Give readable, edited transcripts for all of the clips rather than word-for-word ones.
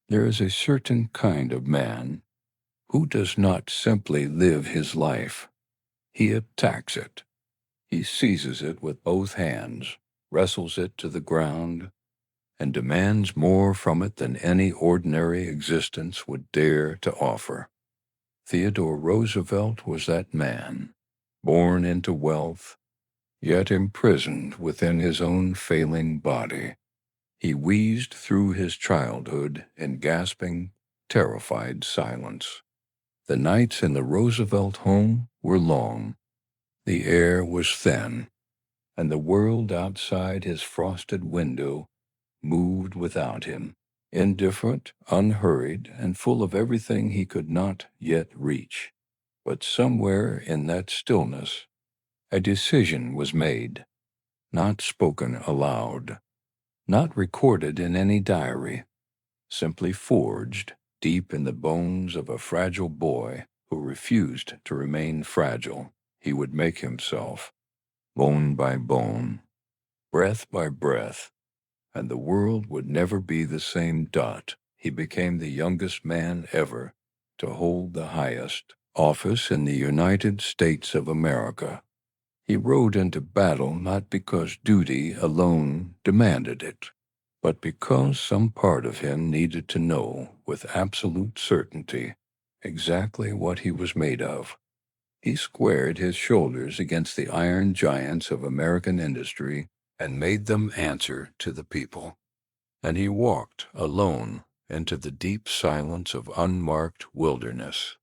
There is a certain kind of man who does not simply live his life. He attacks it. He seizes it with both hands, wrestles it to the ground, and demands more from it than any ordinary existence would dare to offer. Theodore Roosevelt was that man, born into wealth, yet imprisoned within his own failing body. He wheezed through his childhood in gasping, terrified silence. The nights in the Roosevelt home were long. The air was thin, and the world outside his frosted window moved without him, indifferent, unhurried, and full of everything he could not yet reach. But somewhere in that stillness, a decision was made, not spoken aloud, not recorded in any diary, simply forged deep in the bones of a fragile boy who refused to remain fragile. He would make himself, bone by bone, breath by breath, and the world would never be the same. He became the youngest man ever to hold the highest office in the United States of America. He rode into battle not because duty alone demanded it, but because some part of him needed to know with absolute certainty exactly what he was made of. He squared his shoulders against the iron giants of American industry and made them answer to the people. And he walked alone into the deep silence of unmarked wilderness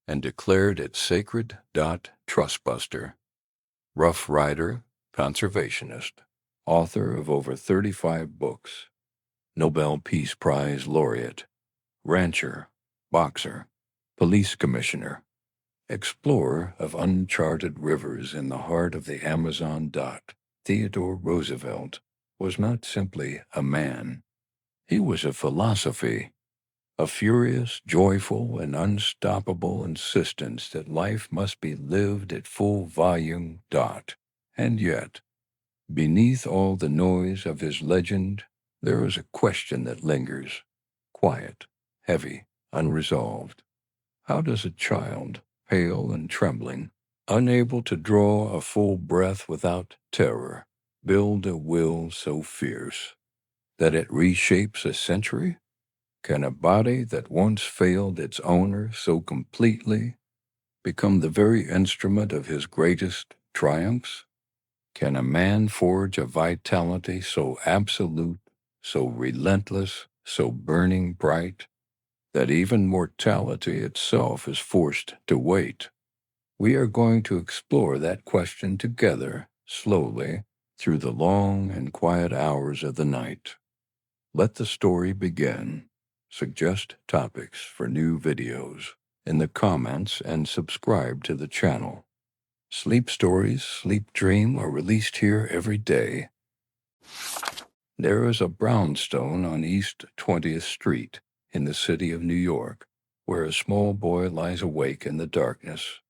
and declared it sacred. Trustbuster, Rough Rider, Conservationist, author of over 35 books, Nobel Peace Prize laureate, rancher, boxer, police commissioner, explorer of uncharted rivers in the heart of the Amazon. Theodore Roosevelt was not simply a man. He was a philosophy, a furious, joyful, and unstoppable insistence that life must be lived at full volume. And yet, beneath all the noise of his legend, there is a question that lingers, quiet, heavy, unresolved. How does a child, pale and trembling, unable to draw a full breath without terror, build a will so fierce that it reshapes a century? Can a body that once failed its owner so completely become the very instrument of his greatest triumphs? Can a man forge a vitality so absolute, so relentless, so burning bright, that even mortality itself is forced to wait? We are going to explore that question together, slowly, through the long and quiet hours of the night. Let the story begin. Suggest topics for new videos in the comments and subscribe to the channel. Sleep Stories, Sleep Dream are released here every day. There is a brownstone on East 20th Street in the city of New York, where a small boy lies awake in the darkness.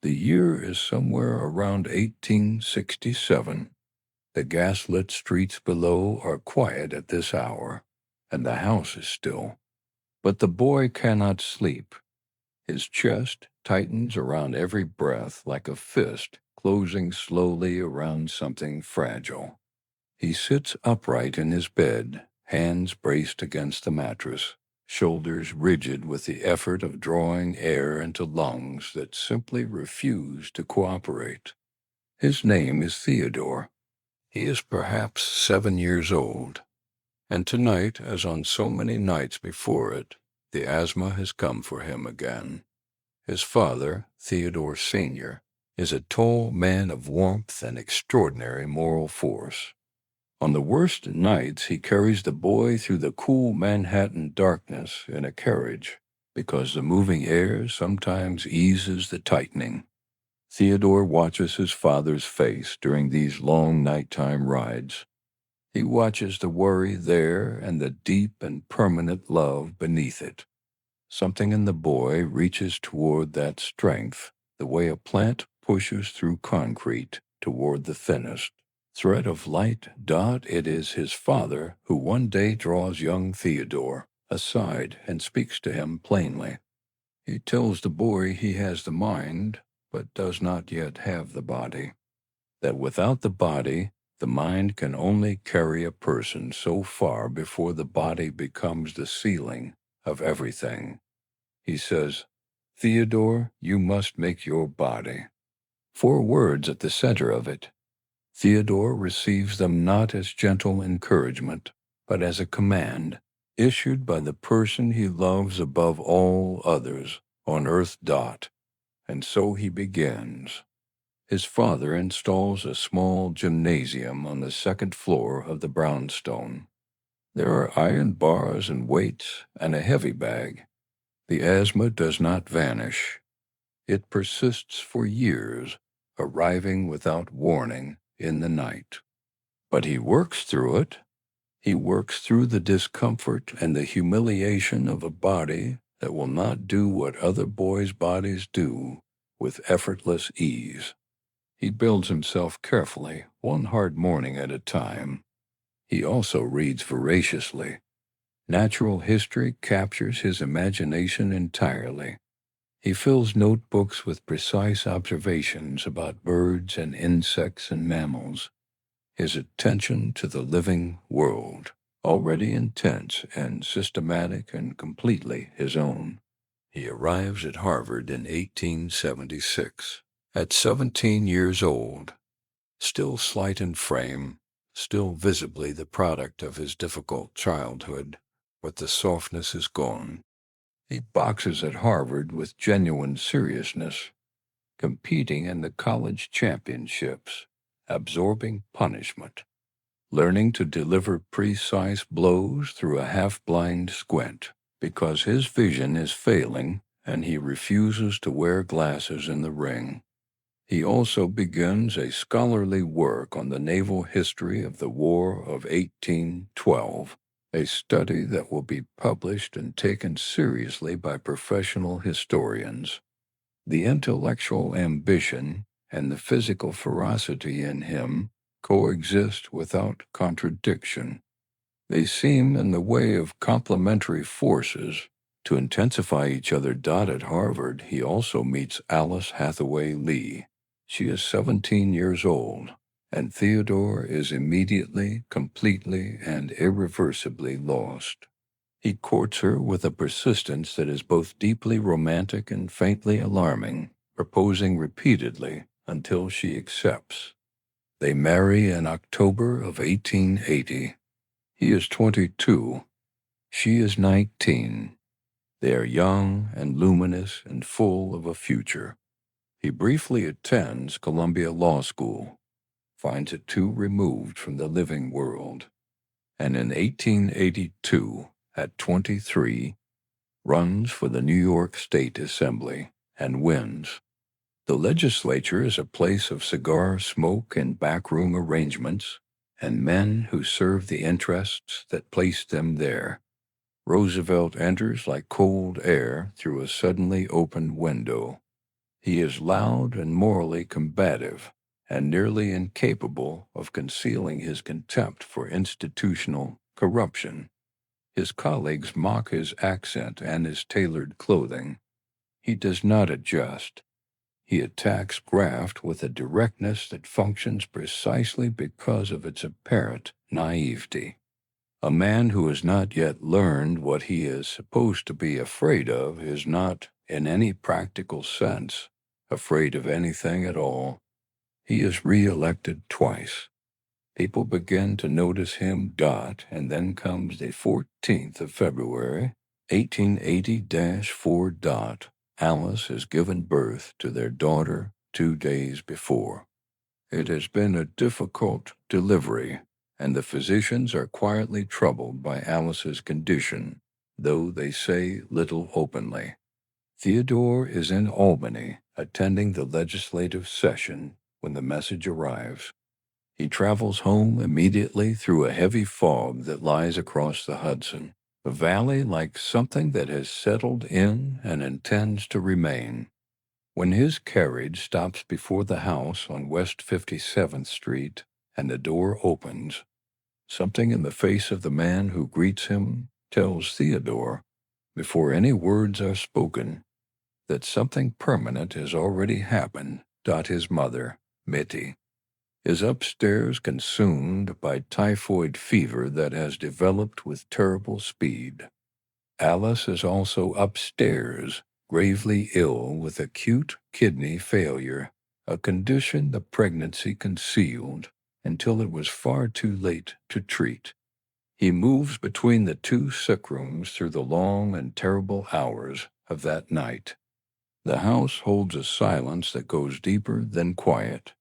The year is somewhere around 1867. The gas-lit streets below are quiet at this hour, and the house is still. But the boy cannot sleep. His chest tightens around every breath like a fist closing slowly around something fragile. He sits upright in his bed, hands braced against the mattress, shoulders rigid with the effort of drawing air into lungs that simply refuse to cooperate. His name is Theodore. He is perhaps 7 years old, and tonight, as on so many nights before it, the asthma has come for him again. His father, Theodore Sr., is a tall man of warmth and extraordinary moral force. On the worst nights, he carries the boy through the cool Manhattan darkness in a carriage, because the moving air sometimes eases the tightening. Theodore watches his father's face during these long nighttime rides. He watches the worry there and the deep and permanent love beneath it. Something in the boy reaches toward that strength, the way a plant pushes through concrete toward the thinnest thread of light. It is his father who one day draws young Theodore aside and speaks to him plainly. He tells the boy he has the mind, but does not yet have the body. That without the body, the mind can only carry a person so far before the body becomes the ceiling of everything. He says, "Theodore, you must make your body." 4 words at the center of it. Theodore receives them not as gentle encouragement, but as a command, issued by the person he loves above all others on earth. And so he begins. His father installs a small gymnasium on the 2nd floor of the brownstone. There are iron bars and weights and a heavy bag. The asthma does not vanish. It persists for years, arriving without warning in the night. But he works through it. He works through the discomfort and the humiliation of a body that will not do what other boys' bodies do with effortless ease. He builds himself carefully, one hard morning at a time. He also reads voraciously. Natural history captures his imagination entirely. He fills notebooks with precise observations about birds and insects and mammals. His attention to the living world, already intense and systematic and completely his own. He arrives at Harvard in 1876, at 17 years old, still slight in frame, still visibly the product of his difficult childhood, but the softness is gone. He boxes at Harvard with genuine seriousness, competing in the college championships, absorbing punishment, learning to deliver precise blows through a half-blind squint, because his vision is failing and he refuses to wear glasses in the ring. He also begins a scholarly work on the naval history of the War of 1812, a study that will be published and taken seriously by professional historians. The intellectual ambition and the physical ferocity in him coexist without contradiction. They seem in the way of complementary forces. To intensify each other. At Harvard, he also meets Alice Hathaway Lee. She is 17 years old, and Theodore is immediately, completely, and irreversibly lost. He courts her with a persistence that is both deeply romantic and faintly alarming, proposing repeatedly until she accepts. They marry in October of 1880. He is 22. She is 19. They are young and luminous and full of a future. He briefly attends Columbia Law School, finds it too removed from the living world, and in 1882, at 23, runs for the New York State Assembly and wins. The legislature is a place of cigar smoke and backroom arrangements, and men who serve the interests that placed them there. Roosevelt enters like cold air through a suddenly opened window. He is loud and morally combative, and nearly incapable of concealing his contempt for institutional corruption. His colleagues mock his accent and his tailored clothing. He does not adjust. He attacks graft with a directness that functions precisely because of its apparent naivety. A man who has not yet learned what he is supposed to be afraid of is not, in any practical sense, afraid of anything at all. He is re-elected twice. People begin to notice him. And then comes the 14th of February, 1880-4. Alice has given birth to their daughter 2 days before. It has been a difficult delivery, and the physicians are quietly troubled by Alice's condition, though they say little openly. Theodore is in Albany, attending the legislative session when the message arrives. He travels home immediately through a heavy fog that lies across the Hudson, a valley like something that has settled in and intends to remain. When his carriage stops before the house on West 57th Street and the door opens, something in the face of the man who greets him tells Theodore, before any words are spoken, that something permanent has already happened. His mother, Mitty, is upstairs consumed by typhoid fever that has developed with terrible speed. Alice is also upstairs, gravely ill with acute kidney failure, a condition the pregnancy concealed until it was far too late to treat. He moves between the two sick rooms through the long and terrible hours of that night. The house holds a silence that goes deeper than quiet.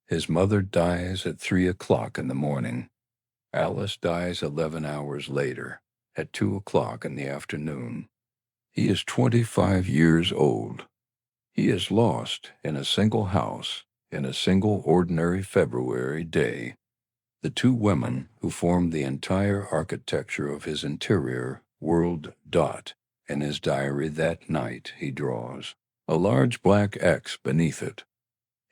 His mother dies at 3 o'clock in the morning. Alice dies 11 hours later, at 2 o'clock in the afternoon. He is 25 years old. He is lost in a single house, in a single ordinary February day. The two women who formed the entire architecture of his interior world. In his diary that night he draws a large black X beneath it.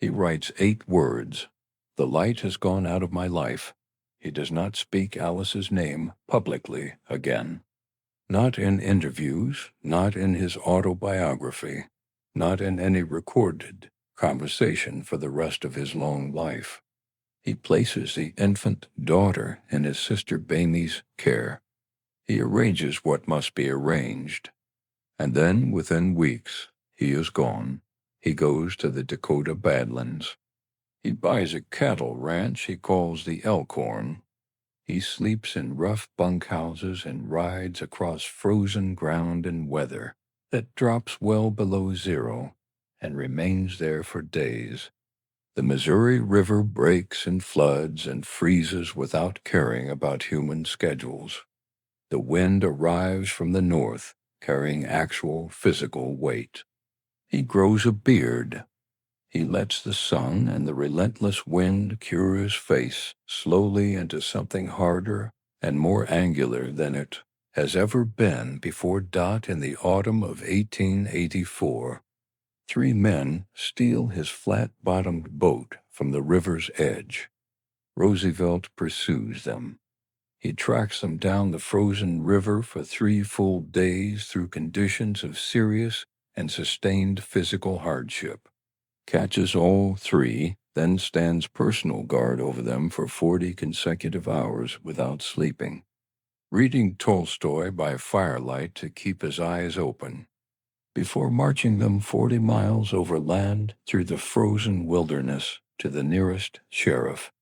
He writes 8 words. The light has gone out of my life. He does not speak Alice's name publicly again. Not in interviews, not in his autobiography, not in any recorded conversation for the rest of his long life. He places the infant daughter in his sister Bamie's care. He arranges what must be arranged. And then, within weeks, he is gone. He goes to the Dakota Badlands. He buys a cattle ranch he calls the Elkhorn. He sleeps in rough bunkhouses and rides across frozen ground and weather that drops well below zero and remains there for days. The Missouri River breaks and floods and freezes without caring about human schedules. The wind arrives from the north, carrying actual physical weight. He grows a beard. He lets the sun and the relentless wind cure his face slowly into something harder and more angular than it has ever been before. In the autumn of 1884, 3 men steal his flat-bottomed boat from the river's edge. Roosevelt pursues them. He tracks them down the frozen river for 3 full days through conditions of serious and sustained physical hardship, catches all 3, then stands personal guard over them for 40 consecutive hours without sleeping, reading Tolstoy by firelight to keep his eyes open, before marching them 40 miles over land through the frozen wilderness to the nearest sheriff.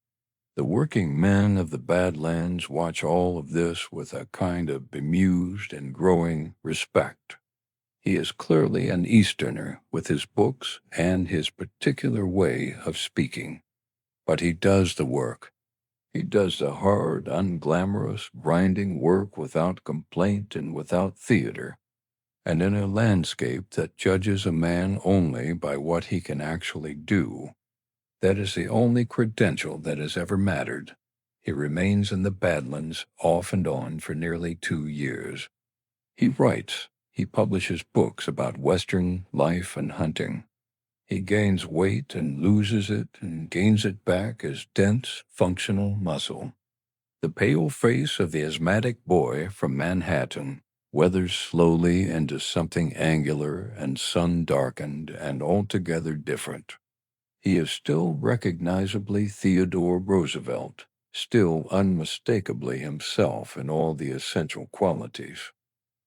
The working men of the Badlands watch all of this with a kind of bemused and growing respect. He is clearly an Easterner with his books and his particular way of speaking. But he does the work. He does the hard, unglamorous, grinding work without complaint and without theater, and in a landscape that judges a man only by what he can actually do. That is the only credential that has ever mattered. He remains in the Badlands off and on for nearly 2 years. He writes. He publishes books about Western life and hunting. He gains weight and loses it and gains it back as dense, functional muscle. The pale face of the asthmatic boy from Manhattan weathers slowly into something angular and sun-darkened and altogether different. He is still recognizably Theodore Roosevelt, still unmistakably himself in all the essential qualities.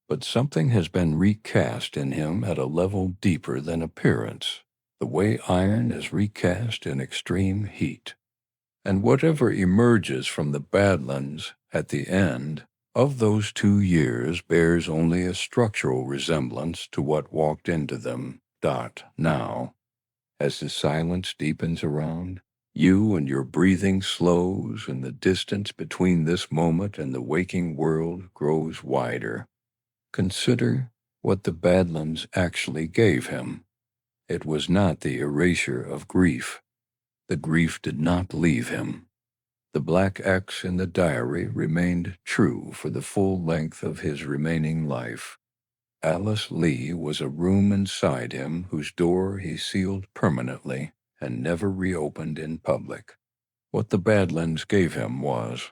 But something has been recast in him at a level deeper than appearance, the way iron is recast in extreme heat. And whatever emerges from the Badlands at the end of those 2 years bears only a structural resemblance to what walked into them. Now, as the silence deepens around, you and your breathing slows, and the distance between this moment and the waking world grows wider. Consider what the Badlands actually gave him. It was not the erasure of grief. The grief did not leave him. The black X in the diary remained true for the full length of his remaining life. Alice Lee was a room inside him whose door he sealed permanently and never reopened in public. What the Badlands gave him was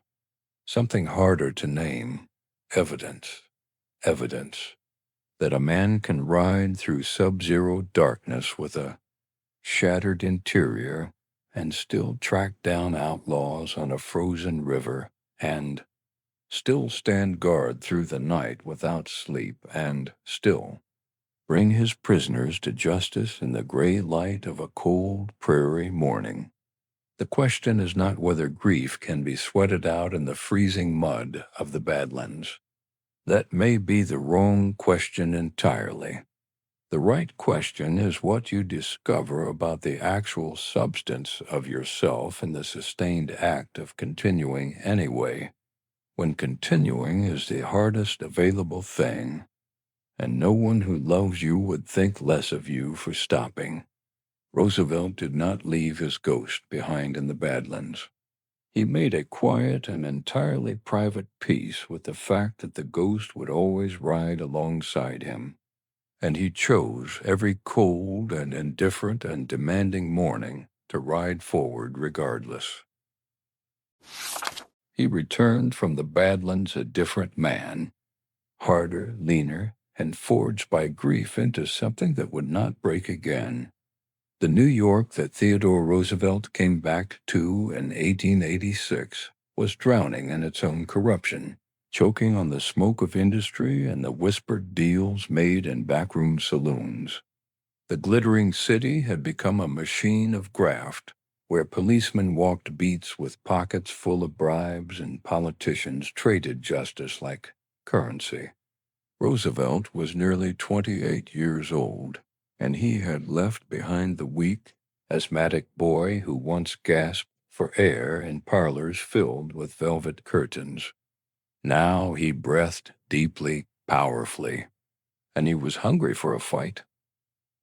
something harder to name, evidence, evidence that a man can ride through sub-zero darkness with a shattered interior and still track down outlaws on a frozen river and still stand guard through the night without sleep and still bring his prisoners to justice in the gray light of a cold prairie morning. The question is not whether grief can be sweated out in the freezing mud of the Badlands. That may be the wrong question entirely. The right question is what you discover about the actual substance of yourself in the sustained act of continuing anyway, when continuing is the hardest available thing, and no one who loves you would think less of you for stopping. Roosevelt did not leave his ghost behind in the Badlands. He made a quiet and entirely private peace with the fact that the ghost would always ride alongside him, and he chose every cold and indifferent and demanding morning to ride forward regardless. He returned from the Badlands a different man, harder, leaner, and forged by grief into something that would not break again. The New York that Theodore Roosevelt came back to in 1886 was drowning in its own corruption, choking on the smoke of industry and the whispered deals made in backroom saloons. The glittering city had become a machine of graft, where policemen walked beats with pockets full of bribes and politicians traded justice like currency. Roosevelt was nearly 28 years old, and he had left behind the weak, asthmatic boy who once gasped for air in parlors filled with velvet curtains. Now he breathed deeply, powerfully, and he was hungry for a fight.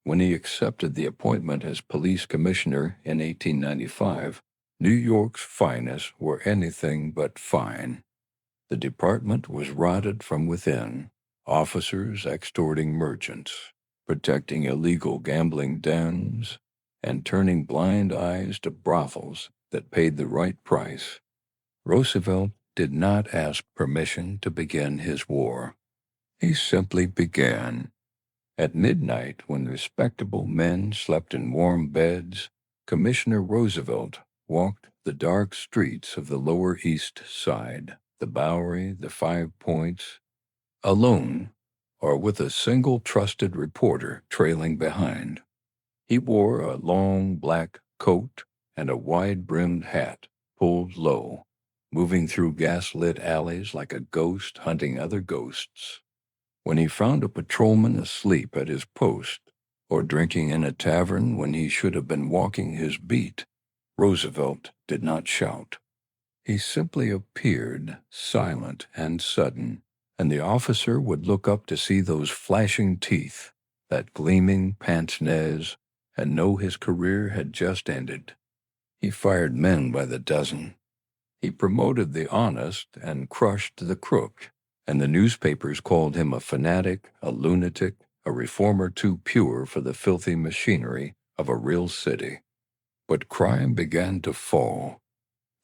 When he accepted the appointment as police commissioner in 1895, New York's finest were anything but fine. The department was rotted from within, officers extorting merchants, protecting illegal gambling dens, and turning blind eyes to brothels that paid the right price. Roosevelt did not ask permission to begin his war. He simply began. At midnight, when respectable men slept in warm beds, Commissioner Roosevelt walked the dark streets of the Lower East Side, the Bowery, the Five Points, alone or with a single trusted reporter trailing behind. He wore a long black coat and a wide-brimmed hat pulled low, moving through gas-lit alleys like a ghost hunting other ghosts. When he found a patrolman asleep at his post or drinking in a tavern when he should have been walking his beat, Roosevelt did not shout. He simply appeared, silent and sudden, and the officer would look up to see those flashing teeth, that gleaming pince-nez, and know his career had just ended. He fired men by the dozen. He promoted the honest and crushed the crook, and the newspapers called him a fanatic, a lunatic, a reformer too pure for the filthy machinery of a real city. But crime began to fall.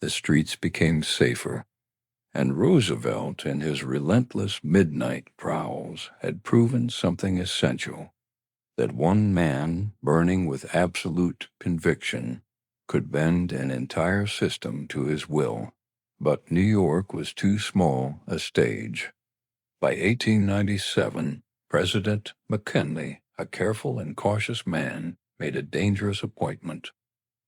The streets became safer, and Roosevelt, in his relentless midnight prowls, had proven something essential, that one man, burning with absolute conviction, could bend an entire system to his will. But New York was too small a stage. By 1897, President McKinley, a careful and cautious man, made a dangerous appointment.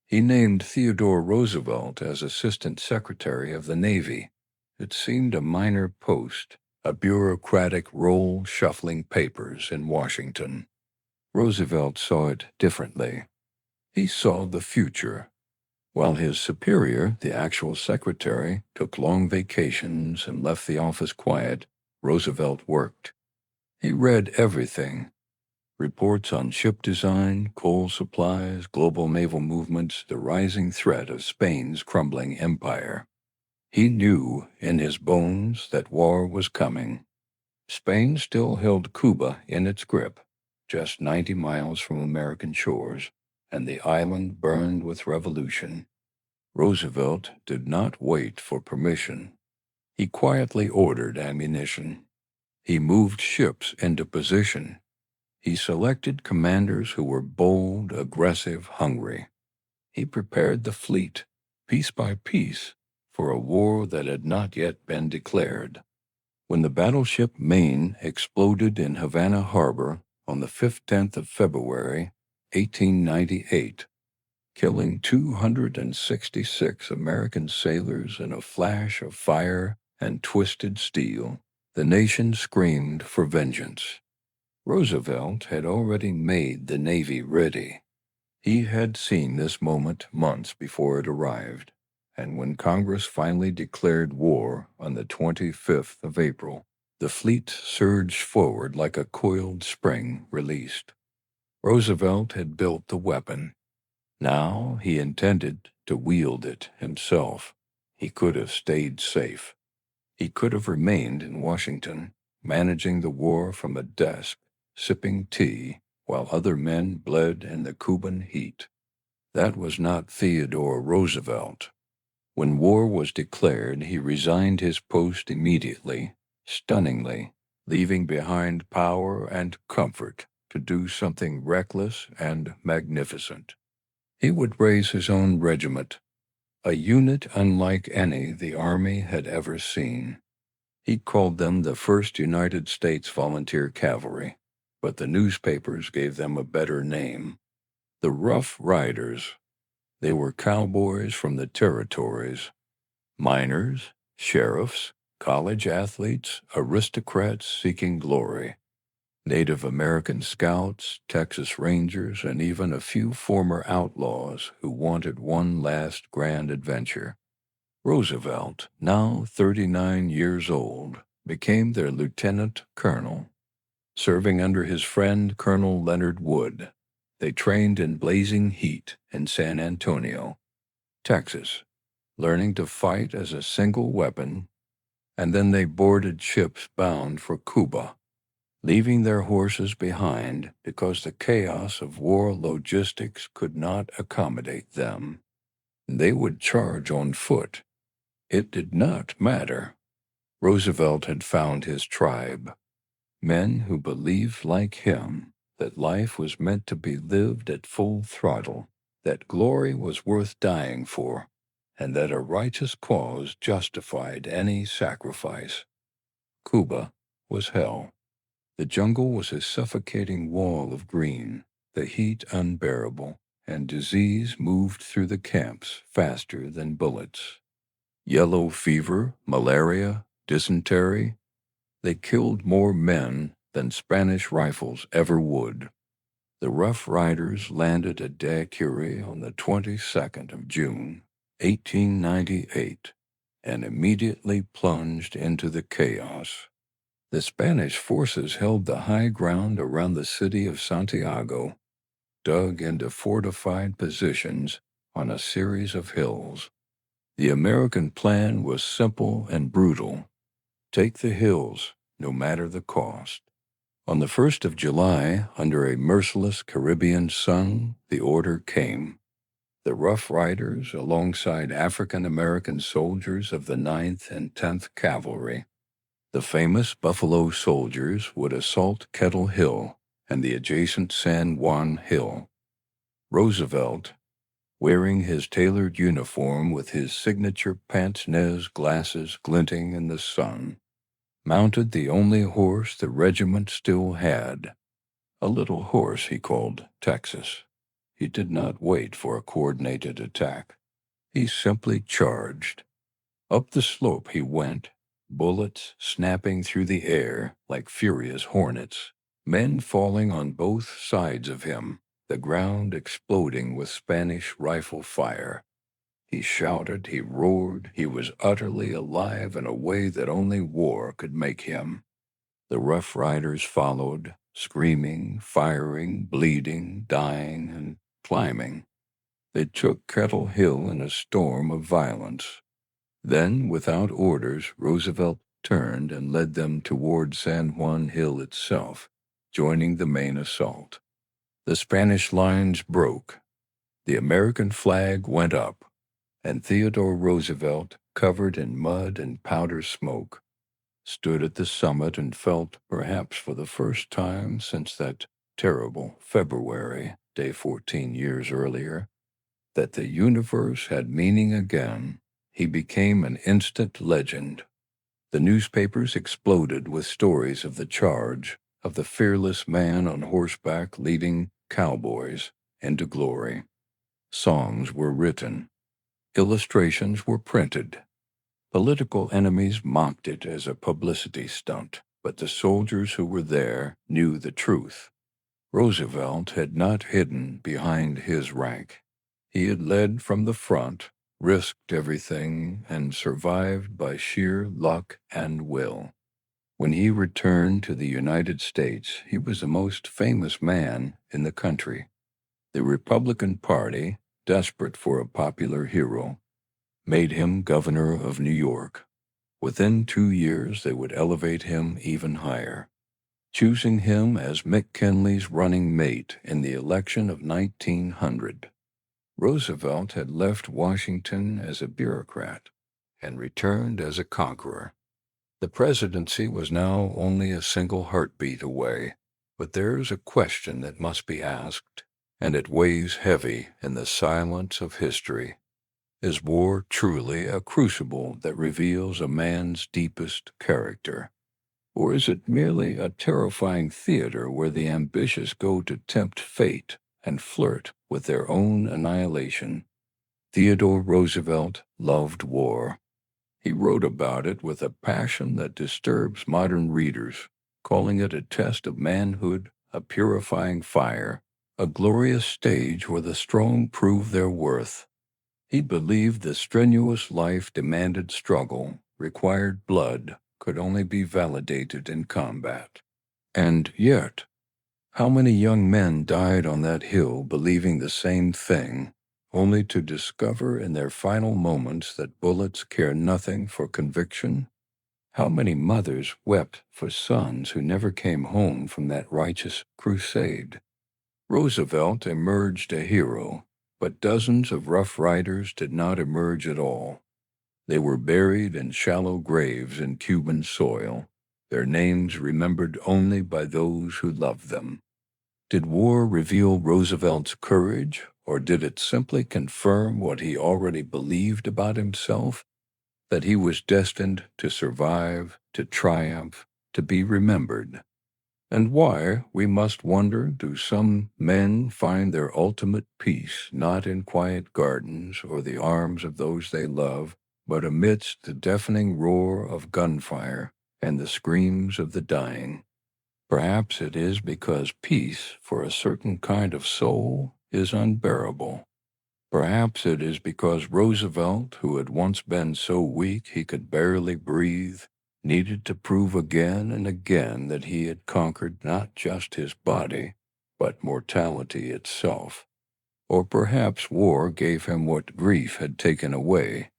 He named Theodore Roosevelt as Assistant Secretary of the Navy. It seemed a minor post, a bureaucratic role shuffling papers in Washington. Roosevelt saw it differently. He saw the future. While his superior, the actual secretary, took long vacations and left the office quiet, Roosevelt worked. He read everything. Reports on ship design, coal supplies, global naval movements, the rising threat of Spain's crumbling empire. He knew in his bones that war was coming. Spain still held Cuba in its grip, just 90 miles from American shores, and the island burned with revolution. Roosevelt did not wait for permission. He quietly ordered ammunition. He moved ships into position. He selected commanders who were bold, aggressive, hungry. He prepared the fleet, piece by piece, for a war that had not yet been declared. When the battleship Maine exploded in Havana Harbor on the 15th of February, 1898, killing 266 American sailors in a flash of fire and twisted steel, the nation screamed for vengeance. Roosevelt had already made the Navy ready. He had seen this moment months before it arrived, and when Congress finally declared war on the 25th of April, the fleet surged forward like a coiled spring released. Roosevelt had built the weapon. Now he intended to wield it himself. He could have stayed safe. He could have remained in Washington, managing the war from a desk, sipping tea, while other men bled in the Cuban heat. That was not Theodore Roosevelt. When war was declared, he resigned his post immediately, stunningly, leaving behind power and comfort to do something reckless and magnificent. He would raise his own regiment, a unit unlike any the Army had ever seen. He called them the 1st United States Volunteer Cavalry, but the newspapers gave them a better name, the Rough Riders. They were cowboys from the territories, miners, sheriffs, college athletes, aristocrats seeking glory, Native American scouts, Texas Rangers, and even a few former outlaws who wanted one last grand adventure. Roosevelt, now 39 years old, became their lieutenant colonel. Serving under his friend Colonel Leonard Wood, they trained in blazing heat in San Antonio, Texas, learning to fight as a single weapon, and then they boarded ships bound for Cuba, leaving their horses behind because the chaos of war logistics could not accommodate them. They would charge on foot. It did not matter. Roosevelt had found his tribe, men who believed like him that life was meant to be lived at full throttle, that glory was worth dying for, and that a righteous cause justified any sacrifice. Cuba was hell. The jungle was a suffocating wall of green, the heat unbearable, and disease moved through the camps faster than bullets. Yellow fever, malaria, dysentery, they killed more men than Spanish rifles ever would. The Rough Riders landed at Daiquiri on the 22nd of June, 1898, and immediately plunged into the chaos. The Spanish forces held the high ground around the city of Santiago, dug into fortified positions on a series of hills. The American plan was simple and brutal. Take the hills, no matter the cost. On the 1st of July, under a merciless Caribbean sun, the order came. The Rough Riders, alongside African-American soldiers of the 9th and 10th Cavalry, the famous Buffalo Soldiers, would assault Kettle Hill and the adjacent San Juan Hill. Roosevelt, wearing his tailored uniform with his signature pince-nez glasses glinting in the sun, mounted the only horse the regiment still had, a little horse he called Texas. He did not wait for a coordinated attack. He simply charged. Up the slope he went, bullets snapping through the air like furious hornets, men falling on both sides of him, the ground exploding with Spanish rifle fire. He shouted, he roared, he was utterly alive in a way that only war could make him. The Rough Riders followed, screaming, firing, bleeding, dying, and climbing. They took Kettle Hill in a storm of violence. Then, without orders, Roosevelt turned and led them toward San Juan Hill itself, joining the main assault. The Spanish lines broke. The American flag went up, and Theodore Roosevelt, covered in mud and powder smoke, stood at the summit and felt, perhaps for the first time since that terrible February, day 14 years earlier, that the universe had meaning again. He became an instant legend. The newspapers exploded with stories of the charge, of the fearless man on horseback leading cowboys into glory. Songs were written. Illustrations were printed. Political enemies mocked it as a publicity stunt, but the soldiers who were there knew the truth. Roosevelt had not hidden behind his rank. He had led from the front, risked everything, and survived by sheer luck and will. When he returned to the United States, he was the most famous man in the country. The Republican Party, desperate for a popular hero, made him governor of New York. Within 2 years, they would elevate him even higher, choosing him as McKinley's running mate in the election of 1900. Roosevelt had left Washington as a bureaucrat and returned as a conqueror. The presidency was now only a single heartbeat away, but there's a question that must be asked, and it weighs heavy in the silence of history. Is war truly a crucible that reveals a man's deepest character? Or is it merely a terrifying theater where the ambitious go to tempt fate and flirt with their own annihilation? Theodore Roosevelt loved war. He wrote about it with a passion that disturbs modern readers, calling it a test of manhood, a purifying fire, a glorious stage where the strong prove their worth. He believed the strenuous life demanded struggle, required blood, could only be validated in combat. And yet, how many young men died on that hill believing the same thing, only to discover in their final moments that bullets care nothing for conviction? How many mothers wept for sons who never came home from that righteous crusade? Roosevelt emerged a hero, but dozens of Rough Riders did not emerge at all. They were buried in shallow graves in Cuban soil, their names remembered only by those who loved them. Did war reveal Roosevelt's courage, or did it simply confirm what he already believed about himself, that he was destined to survive, to triumph, to be remembered? And why, we must wonder, do some men find their ultimate peace not in quiet gardens or the arms of those they love, but amidst the deafening roar of gunfire and the screams of the dying? Perhaps it is because peace for a certain kind of soul is unbearable. Perhaps it is because Roosevelt, who had once been so weak he could barely breathe, needed to prove again and again that he had conquered not just his body, but mortality itself. Or perhaps war gave him what grief had taken away,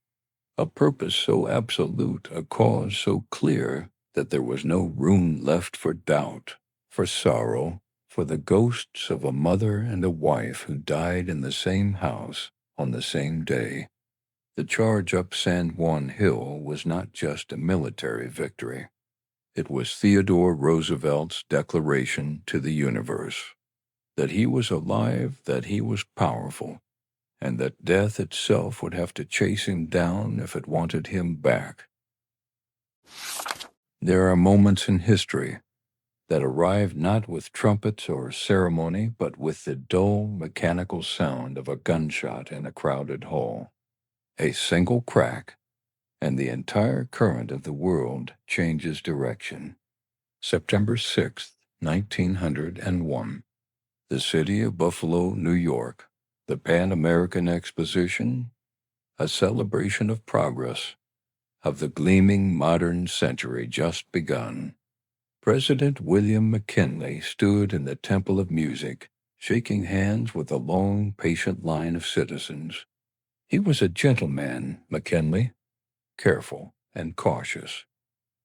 a purpose so absolute, a cause so clear, that there was no room left for doubt, for sorrow, for the ghosts of a mother and a wife who died in the same house on the same day. The charge up San Juan Hill was not just a military victory. It was Theodore Roosevelt's declaration to the universe that he was alive, that he was powerful, and that death itself would have to chase him down if it wanted him back. There are moments in history that arrive not with trumpets or ceremony, but with the dull, mechanical sound of a gunshot in a crowded hall. A single crack, and the entire current of the world changes direction. September 6th, 1901. The city of Buffalo, New York. The Pan American Exposition, a celebration of progress, of the gleaming modern century just begun. President William McKinley stood in the Temple of Music, shaking hands with a long, patient line of citizens. He was a gentleman, McKinley, careful and cautious.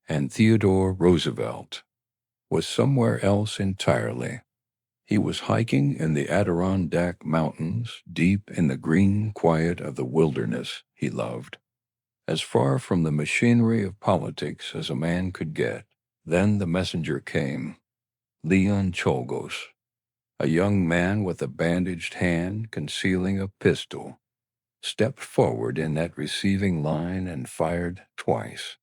And Theodore Roosevelt was somewhere else entirely. He was hiking in the Adirondack Mountains, deep in the green quiet of the wilderness. he loved, as far from the machinery of politics as a man could get. Then the messenger came, Leon Cholgos, a young man with a bandaged hand concealing a pistol, stepped forward in that receiving line and fired twice.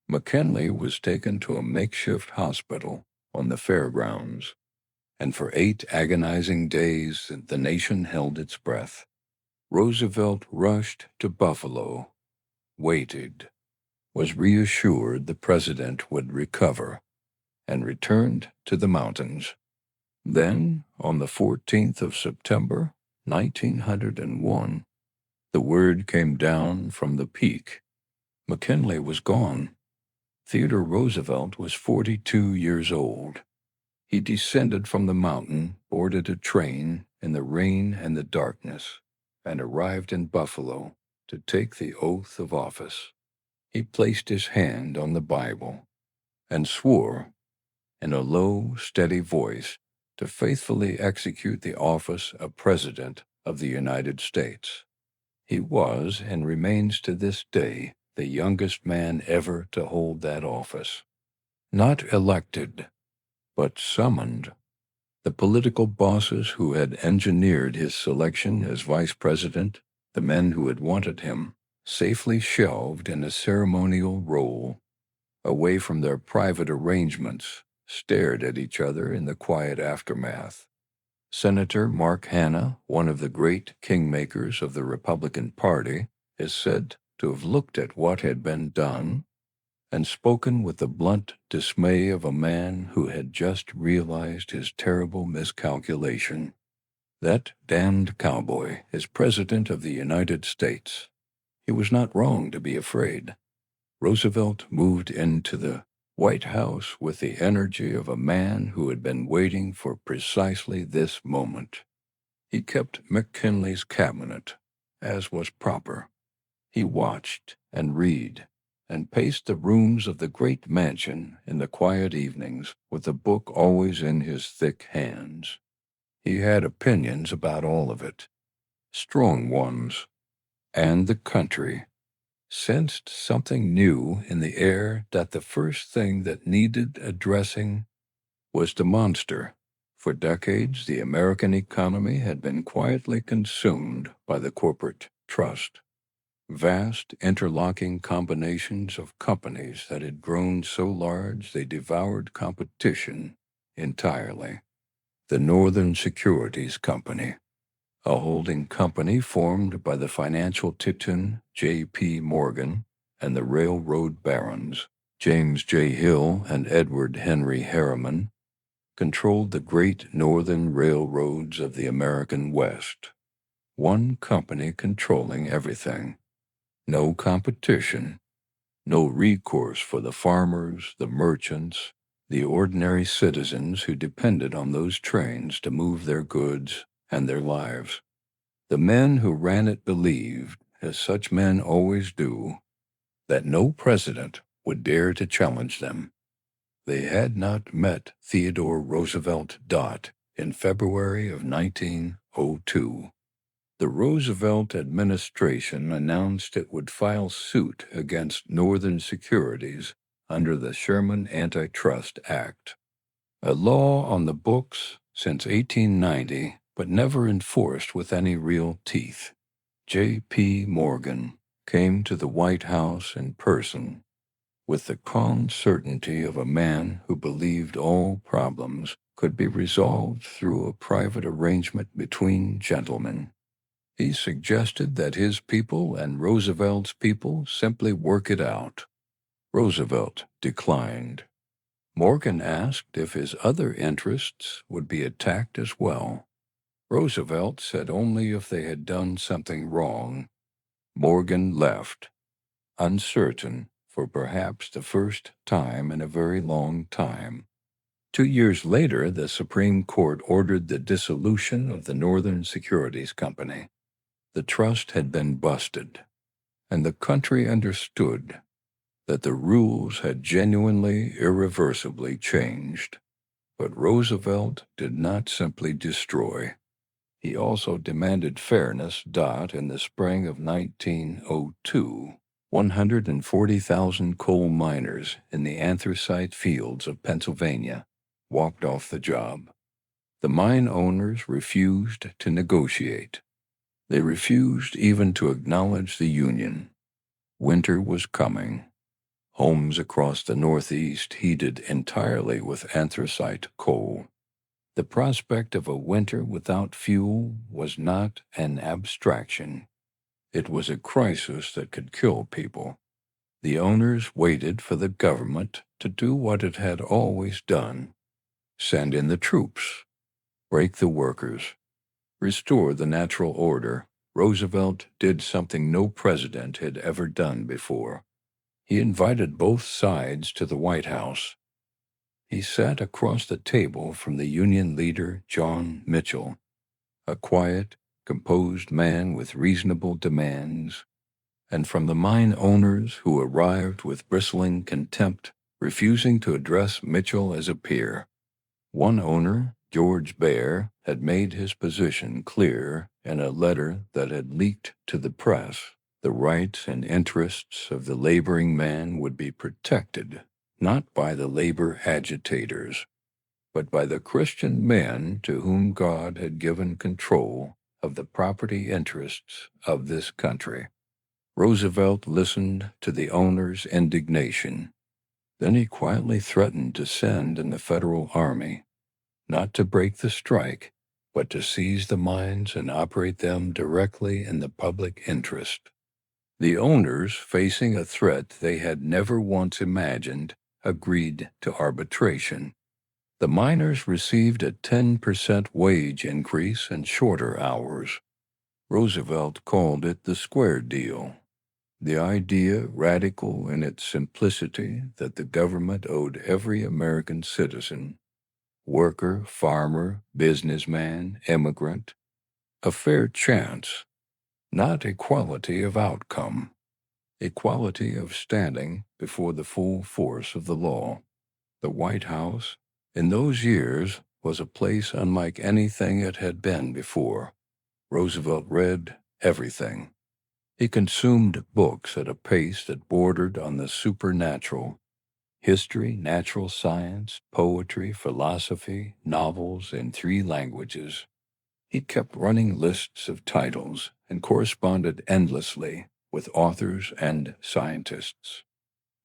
McKinley was taken to a makeshift hospital on the fairgrounds, and for 8 agonizing days the nation held its breath. Roosevelt rushed to Buffalo, waited, was reassured the president would recover, and returned to the mountains. Then, on the 14th of September, 1901, the word came down from the peak. McKinley was gone. Theodore Roosevelt was 42 years old. He descended from the mountain, boarded a train in the rain and the darkness, and arrived in Buffalo to take the oath of office. He placed his hand on the Bible and swore, in a low, steady voice, to faithfully execute the office of President of the United States. He was, and remains to this day, the youngest man ever to hold that office. Not elected, but summoned. The political bosses who had engineered his selection as vice president, the men who had wanted him, safely shelved in a ceremonial role, away from their private arrangements, stared at each other in the quiet aftermath. Senator Mark Hanna, one of the great kingmakers of the Republican Party, is said to have looked at what had been done and spoken with the blunt dismay of a man who had just realized his terrible miscalculation. That damned cowboy is President of the United States. He was not wrong to be afraid. Roosevelt moved into the White House with the energy of a man who had been waiting for precisely this moment. He kept McKinley's cabinet, as was proper. He watched and read and paced the rooms of the great mansion in the quiet evenings with a book always in his thick hands. He had opinions about all of it, strong ones, and the country sensed something new in the air, that the first thing that needed addressing was the monster. For decades, the American economy had been quietly consumed by the corporate trust. Vast interlocking combinations of companies that had grown so large they devoured competition entirely. The Northern Securities Company, a holding company formed by the financial titan J.P. Morgan and the railroad barons, James J. Hill and Edward Henry Harriman, controlled the great northern railroads of the American West. One company controlling everything. No competition, no recourse for the farmers, the merchants, the ordinary citizens who depended on those trains to move their goods and their lives. The men who ran it believed, as such men always do, that no president would dare to challenge them. They had not met Theodore Roosevelt in February of 1902. The Roosevelt administration announced it would file suit against Northern Securities under the Sherman Antitrust Act, a law on the books since 1890, but never enforced with any real teeth. J.P. Morgan came to the White House in person, with the calm certainty of a man who believed all problems could be resolved through a private arrangement between gentlemen. He suggested that his people and Roosevelt's people simply work it out. Roosevelt declined. Morgan asked if his other interests would be attacked as well. Roosevelt said only if they had done something wrong. Morgan left, uncertain, for perhaps the first time in a very long time. 2 years later, the Supreme Court ordered the dissolution of the Northern Securities Company. The trust had been busted, and the country understood that the rules had genuinely, irreversibly changed. But Roosevelt did not simply destroy. He also demanded fairness. In the spring of 1902, 140,000 coal miners in the anthracite fields of Pennsylvania walked off the job. The mine owners refused to negotiate. They refused even to acknowledge the union. Winter was coming. Homes across the Northeast heated entirely with anthracite coal. The prospect of a winter without fuel was not an abstraction. It was a crisis that could kill people. The owners waited for the government to do what it had always done: send in the troops, break the workers, restore the natural order. Roosevelt did something no president had ever done before. He invited both sides to the White House. He sat across the table from the Union leader, John Mitchell, a quiet, composed man with reasonable demands, and from the mine owners who arrived with bristling contempt, refusing to address Mitchell as a peer. One owner, George Bear, had made his position clear in a letter that had leaked to the press. The rights and interests of the laboring man would be protected, not by the labor agitators, but by the Christian men to whom God had given control of the property interests of this country. Roosevelt listened to the owners' indignation. Then he quietly threatened to send in the Federal Army, not to break the strike, but to seize the mines and operate them directly in the public interest. The owners, facing a threat they had never once imagined, agreed to arbitration. The miners received a 10% wage increase and shorter hours. Roosevelt called it the square deal. The idea, radical in its simplicity, that the government owed every American citizen, worker, farmer, businessman, immigrant, a fair chance, not equality of outcome, equality of standing before the full force of the law. The White House, in those years, was a place unlike anything it had been before. Roosevelt read everything. He consumed books at a pace that bordered on the supernatural: history, natural science, poetry, philosophy, novels in 3 languages. He kept running lists of titles and corresponded endlessly with authors and scientists.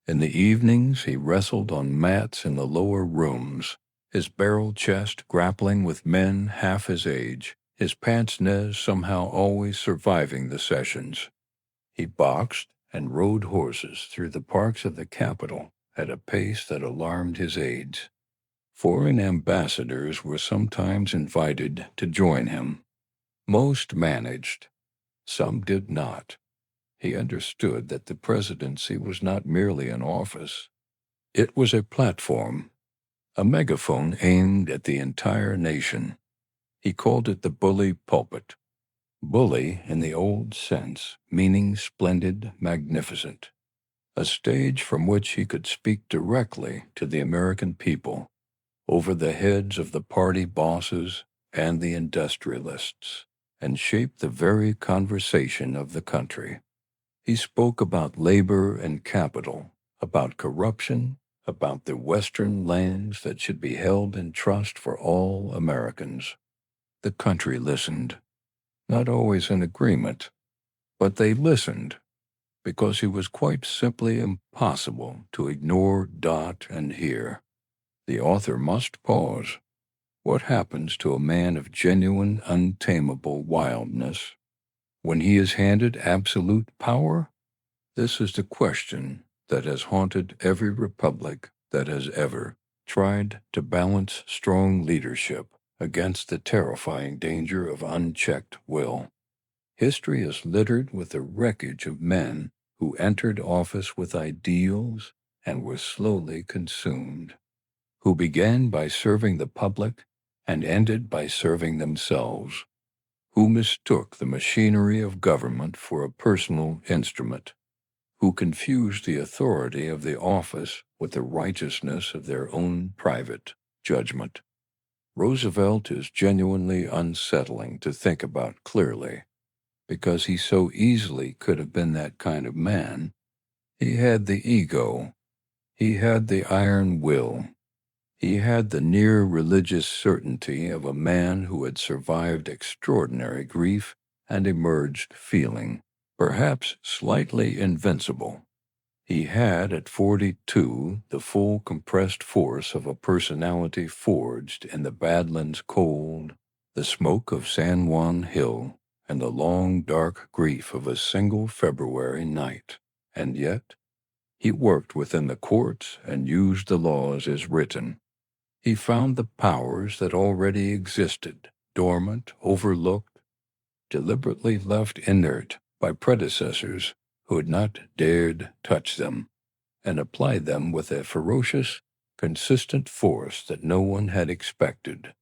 In the evenings, he wrestled on mats in the lower rooms, his barrel chest grappling with men half his age, his pince-nez somehow always surviving the sessions. He boxed and rode horses through the parks of the capital at a pace that alarmed his aides. Foreign ambassadors were sometimes invited to join him. Most managed. Some did not. He understood that the presidency was not merely an office. It was a platform, a megaphone aimed at the entire nation. He called it the bully pulpit. Bully in the old sense, meaning splendid, magnificent. A stage from which he could speak directly to the American people, over the heads of the party bosses and the industrialists, and shape the very conversation of the country. He spoke about labor and capital, about corruption, about the Western lands that should be held in trust for all Americans. The country listened, not always in agreement, but they listened, because he was quite simply impossible to ignore, and hear. The author must pause. What happens to a man of genuine, untamable wildness when he is handed absolute power? This is the question that has haunted every republic that has ever tried to balance strong leadership against the terrifying danger of unchecked will. History is littered with the wreckage of men who entered office with ideals and were slowly consumed, who began by serving the public and ended by serving themselves, who mistook the machinery of government for a personal instrument, who confused the authority of the office with the righteousness of their own private judgment. Roosevelt is genuinely unsettling to think about clearly, because he so easily could have been that kind of man. He had the ego, he had the iron will, he had the near religious certainty of a man who had survived extraordinary grief and emerged feeling, perhaps slightly invincible. He had, at 42, the full compressed force of a personality forged in the Badlands cold, the smoke of San Juan Hill, and the long dark grief of a single February night. And yet, he worked within the courts and used the laws as written. He found the powers that already existed, dormant, overlooked, deliberately left inert by predecessors who had not dared touch them, and applied them with a ferocious, consistent force that no one had expected.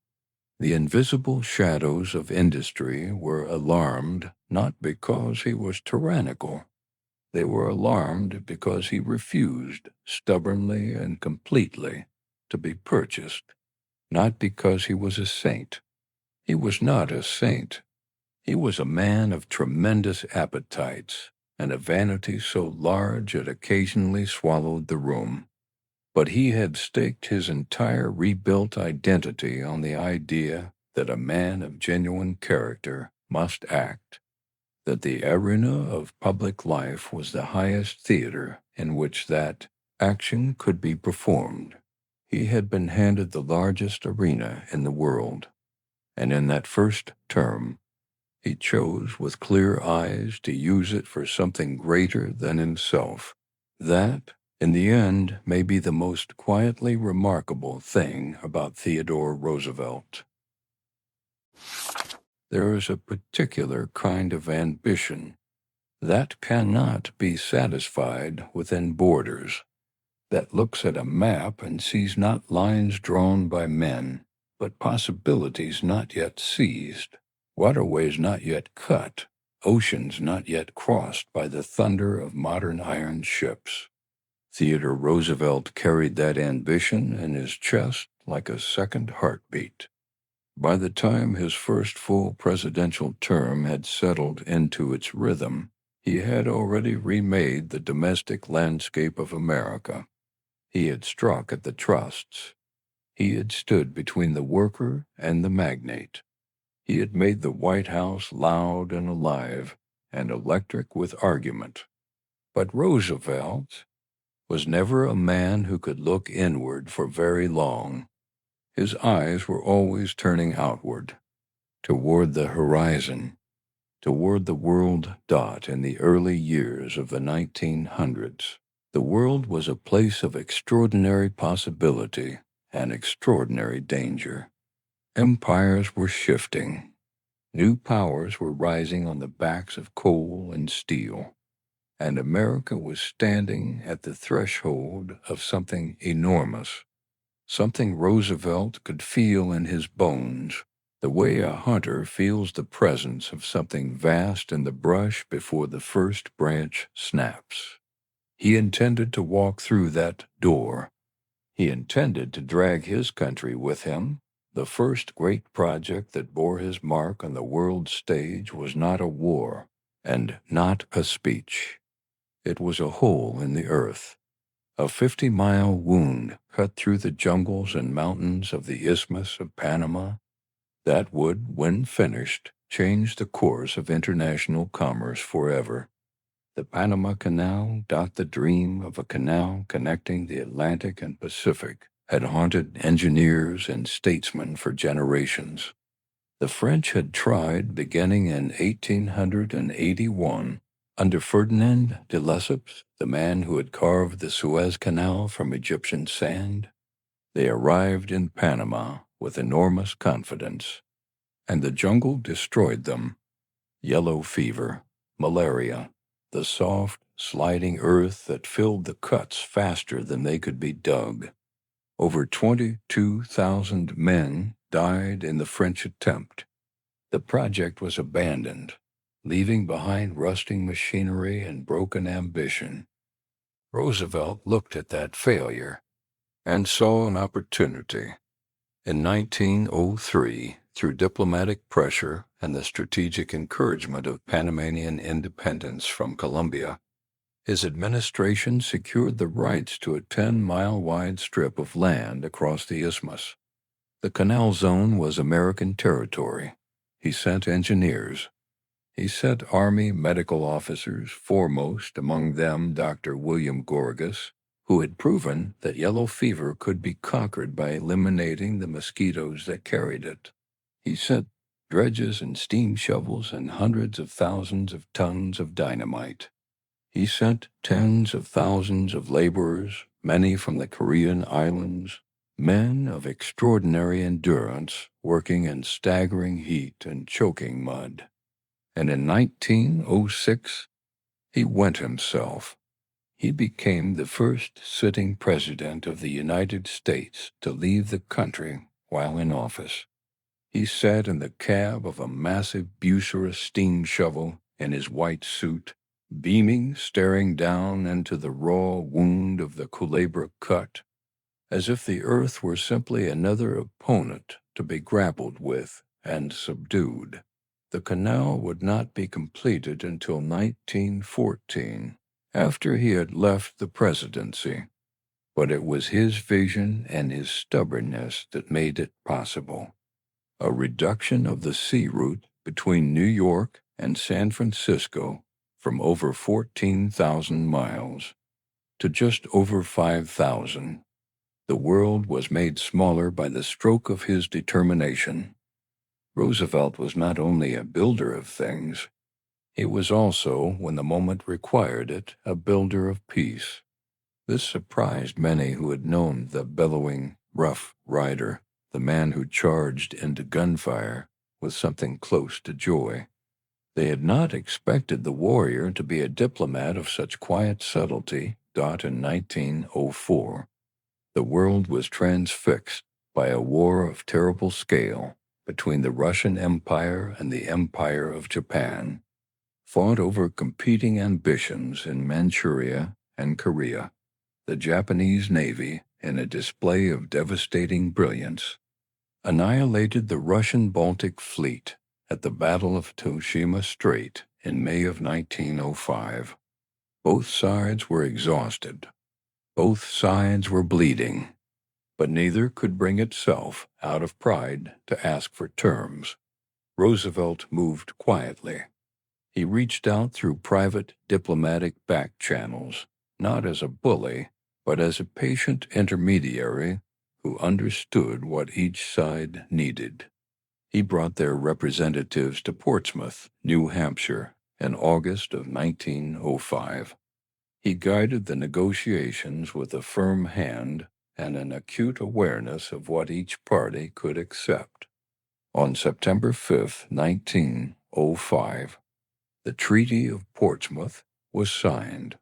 The invisible shadows of industry were alarmed not because he was tyrannical. They were alarmed because he refused, stubbornly and completely, to be purchased, not because he was a saint. He was not a saint. He was a man of tremendous appetites, and a vanity so large it occasionally swallowed the room. But he had staked his entire rebuilt identity on the idea that a man of genuine character must act, that the arena of public life was the highest theater in which that action could be performed. He had been handed the largest arena in the world, and in that first term, he chose with clear eyes to use it for something greater than himself. That, in the end, may be the most quietly remarkable thing about Theodore Roosevelt. There is a particular kind of ambition that cannot be satisfied within borders, that looks at a map and sees not lines drawn by men, but possibilities not yet seized, waterways not yet cut, oceans not yet crossed by the thunder of modern iron ships. Theodore Roosevelt carried that ambition in his chest like a second heartbeat. By the time his first full presidential term had settled into its rhythm, he had already remade the domestic landscape of America. He had struck at the trusts. He had stood between the worker and the magnate. He had made the White House loud and alive and electric with argument. But Roosevelt was never a man who could look inward for very long. His eyes were always turning outward, toward the horizon, toward the world dot in the early years of the 1900s. The world was a place of extraordinary possibility and extraordinary danger. Empires were shifting. New powers were rising on the backs of coal and steel, and America was standing at the threshold of something enormous, something Roosevelt could feel in his bones, the way a hunter feels the presence of something vast in the brush before the first branch snaps. He intended to walk through that door. He intended to drag his country with him. The first great project that bore his mark on the world stage was not a war, and not a speech. It was a hole in the earth, a 50-mile wound cut through the jungles and mountains of the Isthmus of Panama that would, when finished, change the course of international commerce forever. The Panama Canal, the dream of a canal connecting the Atlantic and Pacific, had haunted engineers and statesmen for generations. The French had tried beginning in 1881, under Ferdinand de Lesseps, the man who had carved the Suez Canal from Egyptian sand. They arrived in Panama with enormous confidence, and the jungle destroyed them. Yellow fever, malaria, the soft, sliding earth that filled the cuts faster than they could be dug. Over 22,000 men died in the French attempt. The project was abandoned, leaving behind rusting machinery and broken ambition. Roosevelt looked at that failure and saw an opportunity. In 1903, through diplomatic pressure and the strategic encouragement of Panamanian independence from Colombia, his administration secured the rights to a 10-mile-wide strip of land across the isthmus. The canal zone was American territory. He sent engineers. He set Army medical officers, foremost among them Dr. William Gorgas, who had proven that yellow fever could be conquered by eliminating the mosquitoes that carried it. He sent dredges and steam shovels and hundreds of thousands of tons of dynamite. He sent tens of thousands of laborers, many from the Korean islands, men of extraordinary endurance working in staggering heat and choking mud. And in 1906, he went himself. He became the first sitting president of the United States to leave the country while in office. He sat in the cab of a massive Bucyrus steam shovel in his white suit, beaming, staring down into the raw wound of the Culebra Cut, as if the earth were simply another opponent to be grappled with and subdued. The canal would not be completed until 1914, after he had left the presidency, but it was his vision and his stubbornness that made it possible. A reduction of the sea route between New York and San Francisco from over 14,000 miles to just over 5,000. The world was made smaller by the stroke of his determination. Roosevelt was not only a builder of things, he was also, when the moment required it, a builder of peace. This surprised many who had known the bellowing, rough rider, the man who charged into gunfire with something close to joy. They had not expected the warrior to be a diplomat of such quiet subtlety. In 1904, the world was transfixed by a war of terrible scale between the Russian Empire and the Empire of Japan, fought over competing ambitions in Manchuria and Korea. The Japanese Navy, in a display of devastating brilliance, annihilated the Russian Baltic Fleet at the Battle of Toshima Strait in May of 1905. Both sides were exhausted. Both sides were bleeding, but neither could bring itself, out of pride, to ask for terms. Roosevelt moved quietly. He reached out through private diplomatic back channels, not as a bully, but as a patient intermediary who understood what each side needed. He brought their representatives to Portsmouth, New Hampshire, in August of 1905. He guided the negotiations with a firm hand and an acute awareness of what each party could accept. On September 5, 1905, the Treaty of Portsmouth was signed.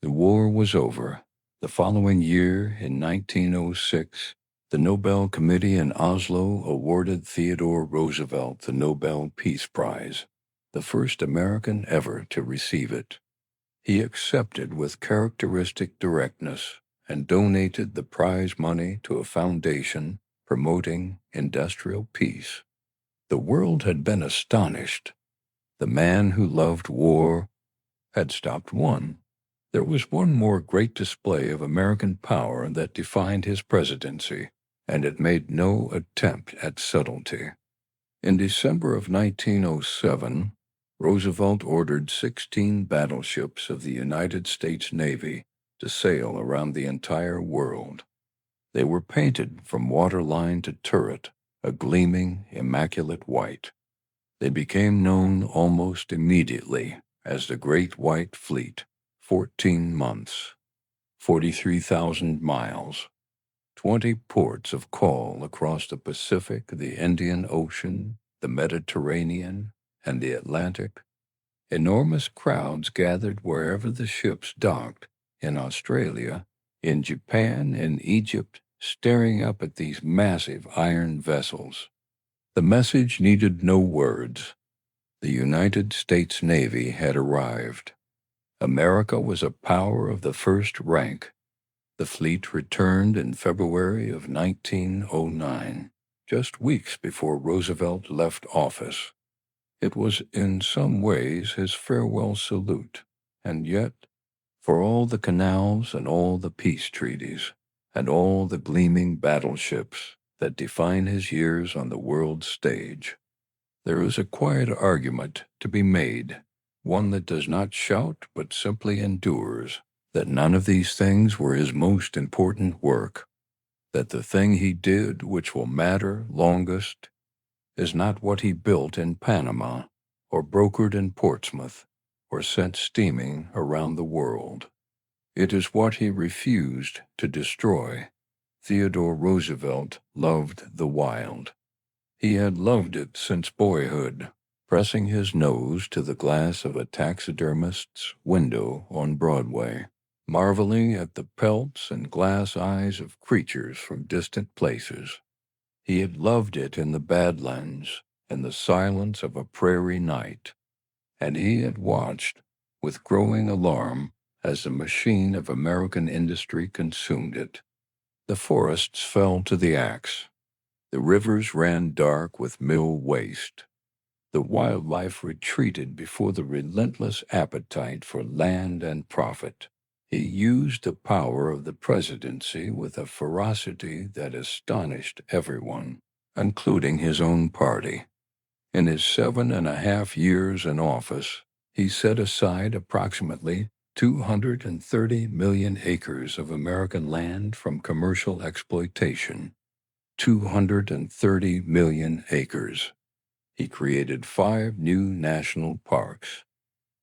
The war was over. The following year, in 1906, the Nobel Committee in Oslo awarded Theodore Roosevelt the Nobel Peace Prize, the first American ever to receive it. He accepted with characteristic directness and donated the prize money to a foundation promoting industrial peace. The world had been astonished. The man who loved war had stopped one. There was one more great display of American power that defined his presidency, and it made no attempt at subtlety. In December of 1907, Roosevelt ordered 16 battleships of the United States Navy to sail around the entire world. They were painted from waterline to turret, a gleaming, immaculate white. They became known almost immediately as the Great White Fleet. 14 months, 43,000 miles, 20 ports of call across the Pacific, the Indian Ocean, the Mediterranean, and the Atlantic. Enormous crowds gathered wherever the ships docked, in Australia, in Japan, in Egypt, staring up at these massive iron vessels. The message needed no words. The United States Navy had arrived. America was a power of the first rank. The fleet returned in February of 1909. just weeks before Roosevelt left office. It was in some ways his farewell salute, and yet, for all the canals and all the peace treaties, and all the gleaming battleships that define his years on the world stage, there is a quiet argument to be made, one that does not shout but simply endures, that none of these things were his most important work, that the thing he did which will matter longest is not what he built in Panama, or brokered in Portsmouth, or sent steaming around the world. It is what he refused to destroy. Theodore Roosevelt loved the wild. He had loved it since boyhood, pressing his nose to the glass of a taxidermist's window on Broadway, marveling at the pelts and glass eyes of creatures from distant places. He had loved it in the Badlands, in the silence of a prairie night, and he had watched, with growing alarm, as the machine of American industry consumed it. The forests fell to the axe. The rivers ran dark with mill waste. The wildlife retreated before the relentless appetite for land and profit. He used the power of the presidency with a ferocity that astonished everyone, including his own party. In his 7.5 years in office, he set aside approximately 230 million acres of American land from commercial exploitation. 230 million acres. He created 5 new national parks.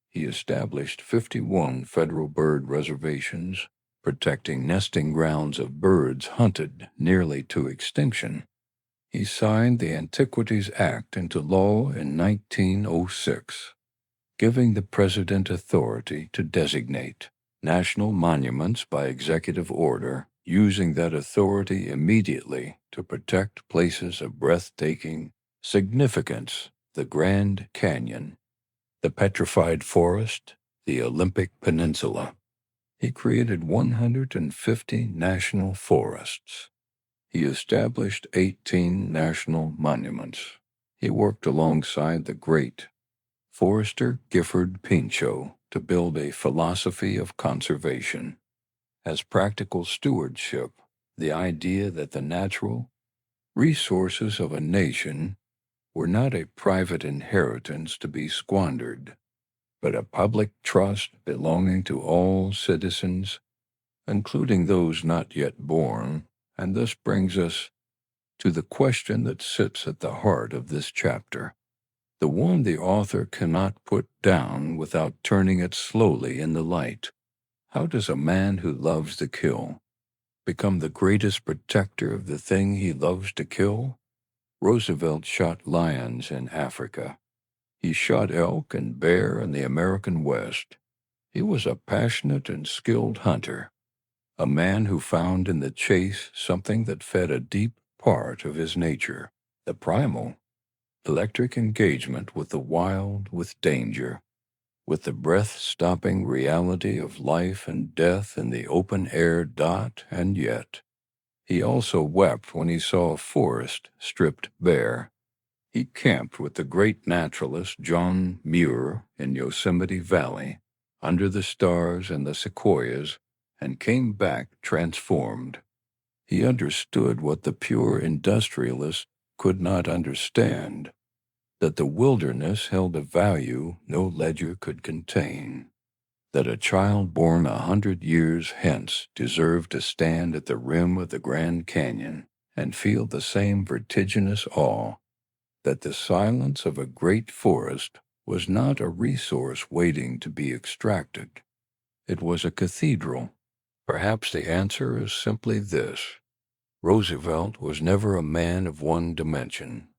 He established 51 federal bird reservations, protecting nesting grounds of birds hunted nearly to extinction. He signed the Antiquities Act into law in 1906, giving the president authority to designate national monuments by executive order, using that authority immediately to protect places of breathtaking significance: the Grand Canyon, the Petrified Forest, the Olympic Peninsula. He created 150 national forests. He established 18 national monuments. He worked alongside the great Forester Gifford Pinchot to build a philosophy of conservation. As practical stewardship, the idea that the natural resources of a nation were not a private inheritance to be squandered, but a public trust belonging to all citizens, including those not yet born, and this brings us to the question that sits at the heart of this chapter, the one the author cannot put down without turning it slowly in the light. How does a man who loves to kill become the greatest protector of the thing he loves to kill? Roosevelt shot lions in Africa. He shot elk and bear in the American West. He was a passionate and skilled hunter, a man who found in the chase something that fed a deep part of his nature, the primal, electric engagement with the wild, with danger, with the breath-stopping reality of life and death in the open-air dot. And yet, he also wept when he saw a forest stripped bare. He camped with the great naturalist John Muir in Yosemite Valley, under the stars and the sequoias, and came back transformed. He understood what the pure industrialist could not understand, that the wilderness held a value no ledger could contain, that a child born 100 years hence deserved to stand at the rim of the Grand Canyon and feel the same vertiginous awe, that the silence of a great forest was not a resource waiting to be extracted. It was a cathedral. Perhaps the answer is simply this: Roosevelt was never a man of one dimension.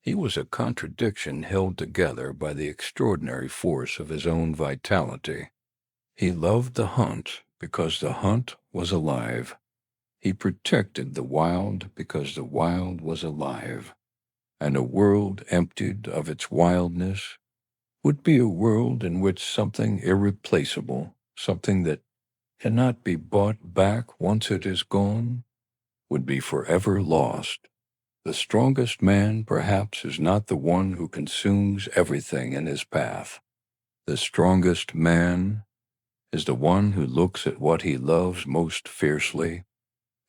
He was a contradiction held together by the extraordinary force of his own vitality. He loved the hunt because the hunt was alive. He protected the wild because the wild was alive. And a world emptied of its wildness would be a world in which something irreplaceable, something that cannot be bought back once it is gone, would be forever lost. The strongest man, perhaps, is not the one who consumes everything in his path. The strongest man is the one who looks at what he loves most fiercely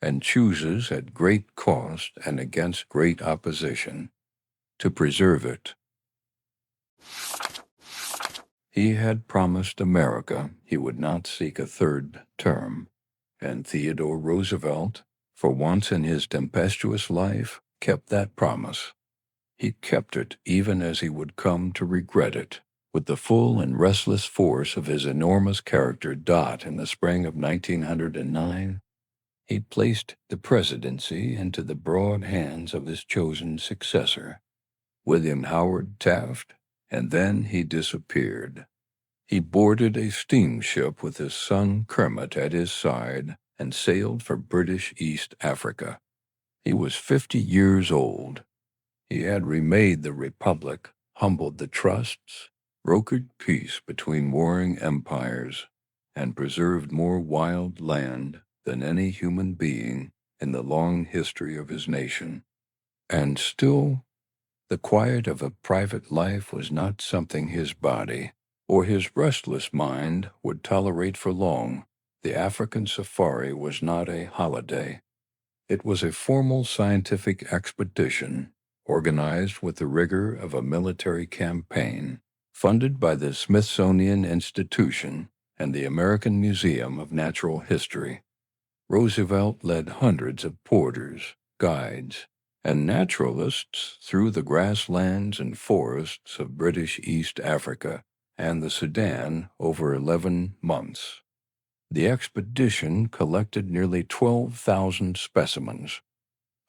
and chooses at great cost and against great opposition to preserve it. He had promised America he would not seek a third term, and Theodore Roosevelt, for once in his tempestuous life, kept that promise. He kept it even as he would come to regret it. With the full and restless force of his enormous character Dot in the spring of 1909, he placed the presidency into the broad hands of his chosen successor, William Howard Taft, and then he disappeared. He boarded a steamship with his son Kermit at his side and sailed for British East Africa. He was 50 years old. He had remade the republic, humbled the trusts, brokered peace between warring empires, and preserved more wild land than any human being in the long history of his nation. And still, the quiet of a private life was not something his body or his restless mind would tolerate for long. The African safari was not a holiday. It was a formal scientific expedition organized with the rigor of a military campaign, funded by the Smithsonian Institution and the American Museum of Natural History. Roosevelt led hundreds of porters, guides, and naturalists through the grasslands and forests of British East Africa and the Sudan over 11 months. The expedition collected nearly 12,000 specimens.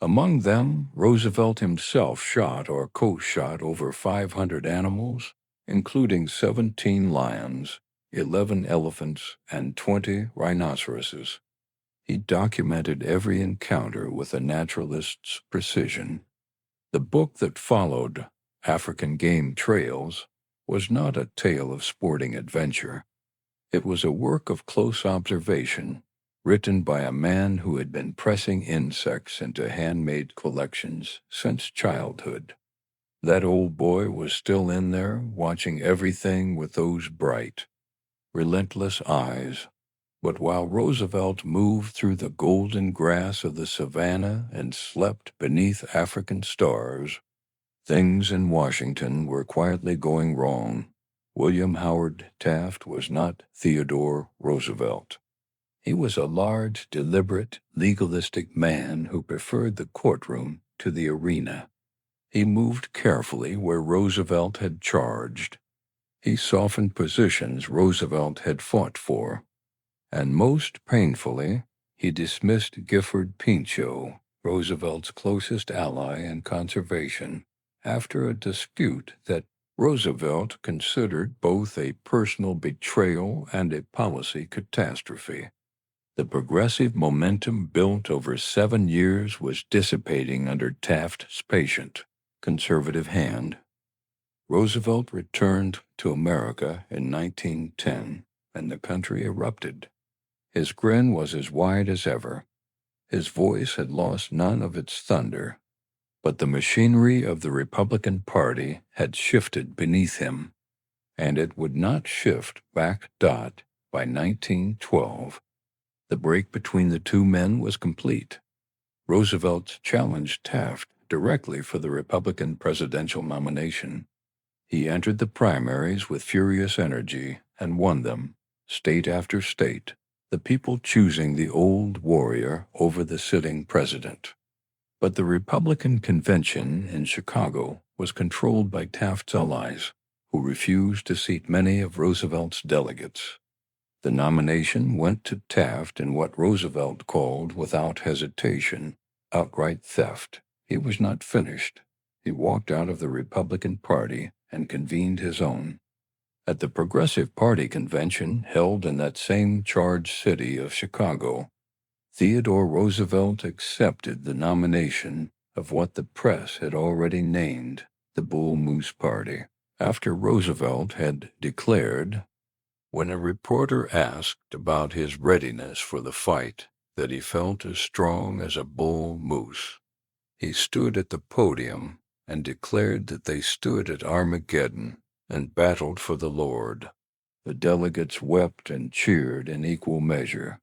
Among them, Roosevelt himself shot or co-shot over 500 animals, including 17 lions, 11 elephants, and 20 rhinoceroses. He documented every encounter with a naturalist's precision. The book that followed, African Game Trails, was not a tale of sporting adventure. It was a work of close observation, written by a man who had been pressing insects into handmade collections since childhood. That old boy was still in there, watching everything with those bright, relentless eyes. But while Roosevelt moved through the golden grass of the savannah and slept beneath African stars, things in Washington were quietly going wrong. William Howard Taft was not Theodore Roosevelt. He was a large, deliberate, legalistic man who preferred the courtroom to the arena. He moved carefully where Roosevelt had charged. He softened positions Roosevelt had fought for. And most painfully, he dismissed Gifford Pinchot, Roosevelt's closest ally in conservation, after a dispute that Roosevelt considered both a personal betrayal and a policy catastrophe. The progressive momentum built over 7 years was dissipating under Taft's patient, conservative hand. Roosevelt returned to America in 1910, and the country erupted. His grin was as wide as ever. His voice had lost none of its thunder, but the machinery of the Republican Party had shifted beneath him, and it would not shift back by 1912. The break between the two men was complete. Roosevelt challenged Taft directly for the Republican presidential nomination. He entered the primaries with furious energy and won them, state after state, the people choosing the old warrior over the sitting president. But the Republican convention in Chicago was controlled by Taft's allies, who refused to seat many of Roosevelt's delegates. The nomination went to Taft in what Roosevelt called, without hesitation, outright theft. He was not finished. He walked out of the Republican Party and convened his own. At the Progressive Party convention held in that same charged city of Chicago, Theodore Roosevelt accepted the nomination of what the press had already named the Bull Moose Party, after Roosevelt had declared, when a reporter asked about his readiness for the fight, that he felt as strong as a bull moose. He stood at the podium and declared that they stood at Armageddon and battled for the Lord. The delegates wept and cheered in equal measure.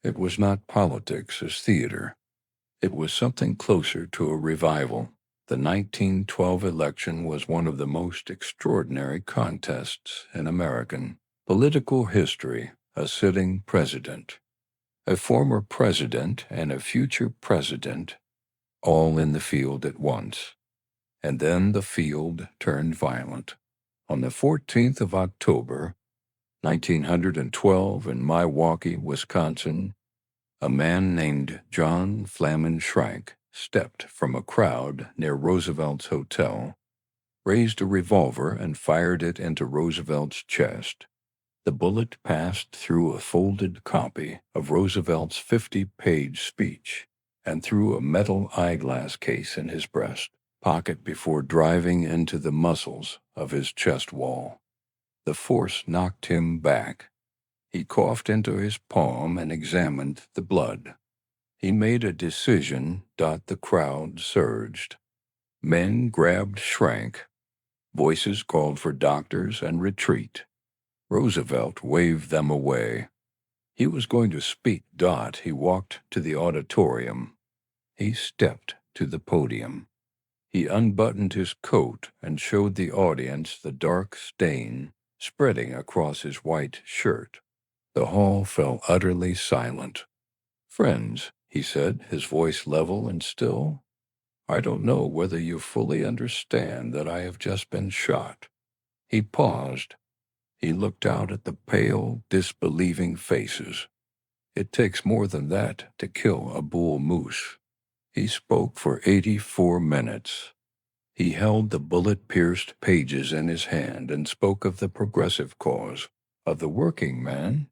It was not politics as theater. It was something closer to a revival. The 1912 election was one of the most extraordinary contests in American political history. A sitting president, a former president, and a future president, all in the field at once. And then the field turned violent. On the 14th of October, 1912, in Milwaukee, Wisconsin, a man named John Flamin Shrike stepped from a crowd near Roosevelt's hotel, raised a revolver, and fired it into Roosevelt's chest. The bullet passed through a folded copy of Roosevelt's 50-page speech and through a metal eyeglass case in his breast pocket before driving into the muscles of his chest wall. The force knocked him back. He coughed into his palm and examined the blood. He made a decision. The crowd surged. Men grabbed Shrike. Voices called for doctors and retreat. Roosevelt waved them away. He was going to speak. He walked to the auditorium. He stepped to the podium. He unbuttoned his coat and showed the audience the dark stain spreading across his white shirt. The hall fell utterly silent. "Friends," he said, his voice level and still, "I don't know whether you fully understand that I have just been shot." He paused. He looked out at the pale, disbelieving faces. It takes more than that to kill a bull moose. He spoke for 84 minutes. He held the bullet-pierced pages in his hand and spoke of the progressive cause, of the working man,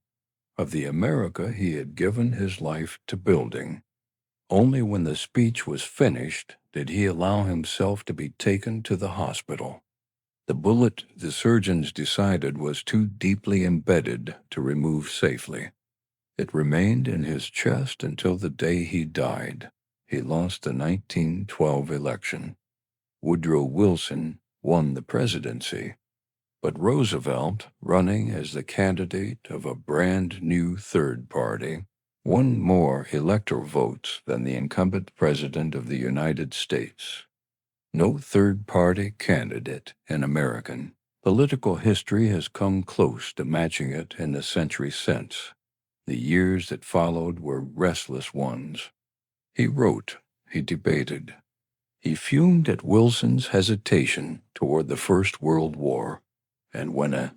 of the America he had given his life to building. Only when the speech was finished did he allow himself to be taken to the hospital. The bullet, the surgeons decided, was too deeply embedded to remove safely. It remained in his chest until the day he died. He lost the 1912 election. Woodrow Wilson won the presidency, but Roosevelt, running as the candidate of a brand new third party, won more electoral votes than the incumbent president of the United States. No third-party candidate in American political history has come close to matching it in the century since. The years that followed were restless ones. He wrote, he debated. He fumed at Wilson's hesitation toward the First World War, and when a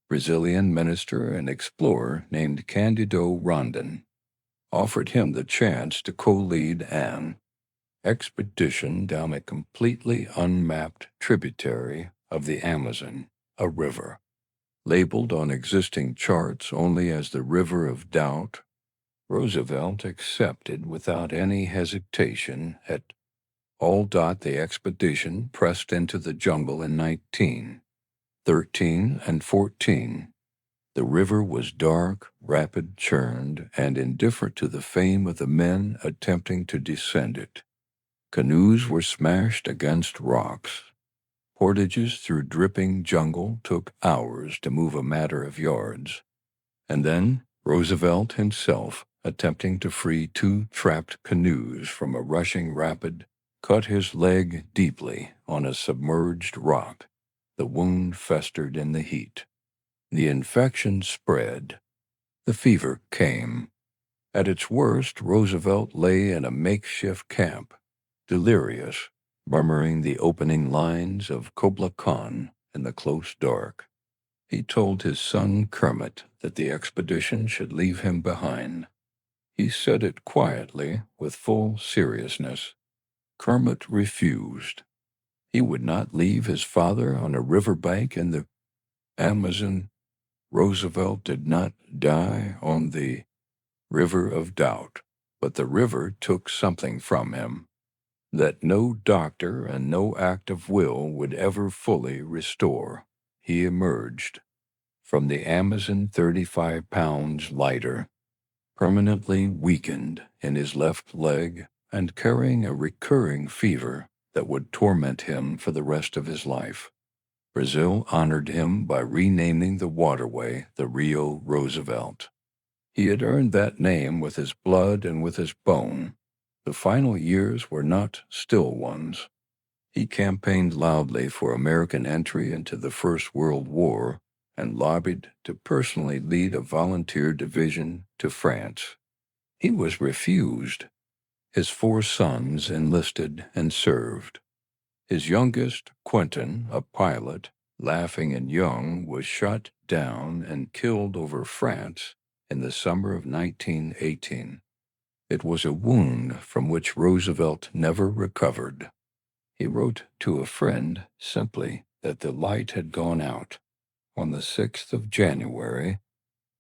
Brazilian minister and explorer named Cândido Rondon offered him the chance to co-lead an expedition down a completely unmapped tributary of the Amazon, a river, labeled on existing charts only as the River of Doubt, Roosevelt accepted without any hesitation. At all. The expedition pressed into the jungle in 1913 and 14. The river was dark, rapid-churned, and indifferent to the fame of the men attempting to descend it. Canoes were smashed against rocks. Portages through dripping jungle took hours to move a matter of yards. And then Roosevelt himself, attempting to free 2 trapped canoes from a rushing rapid, cut his leg deeply on a submerged rock. The wound festered in the heat. The infection spread. The fever came. At its worst, Roosevelt lay in a makeshift camp, delirious, murmuring the opening lines of Kubla Khan in the close dark. He told his son Kermit that the expedition should leave him behind. He said it quietly, with full seriousness. Kermit refused. He would not leave his father on a riverbank in the Amazon. Roosevelt did not die on the River of Doubt, but the river took something from him that no doctor and no act of will would ever fully restore. He emerged from the Amazon 35 pounds lighter, permanently weakened in his left leg, and carrying a recurring fever that would torment him for the rest of his life. Brazil honored him by renaming the waterway the Rio Roosevelt. He had earned that name with his blood and with his bone. The final years were not still ones. He campaigned loudly for American entry into the First World War and lobbied to personally lead a volunteer division to France. He was refused. His 4 sons enlisted and served. His youngest, Quentin, a pilot, laughing and young, was shot down and killed over France in the summer of 1918. It was a wound from which Roosevelt never recovered. He wrote to a friend simply that the light had gone out. On the 6th of January,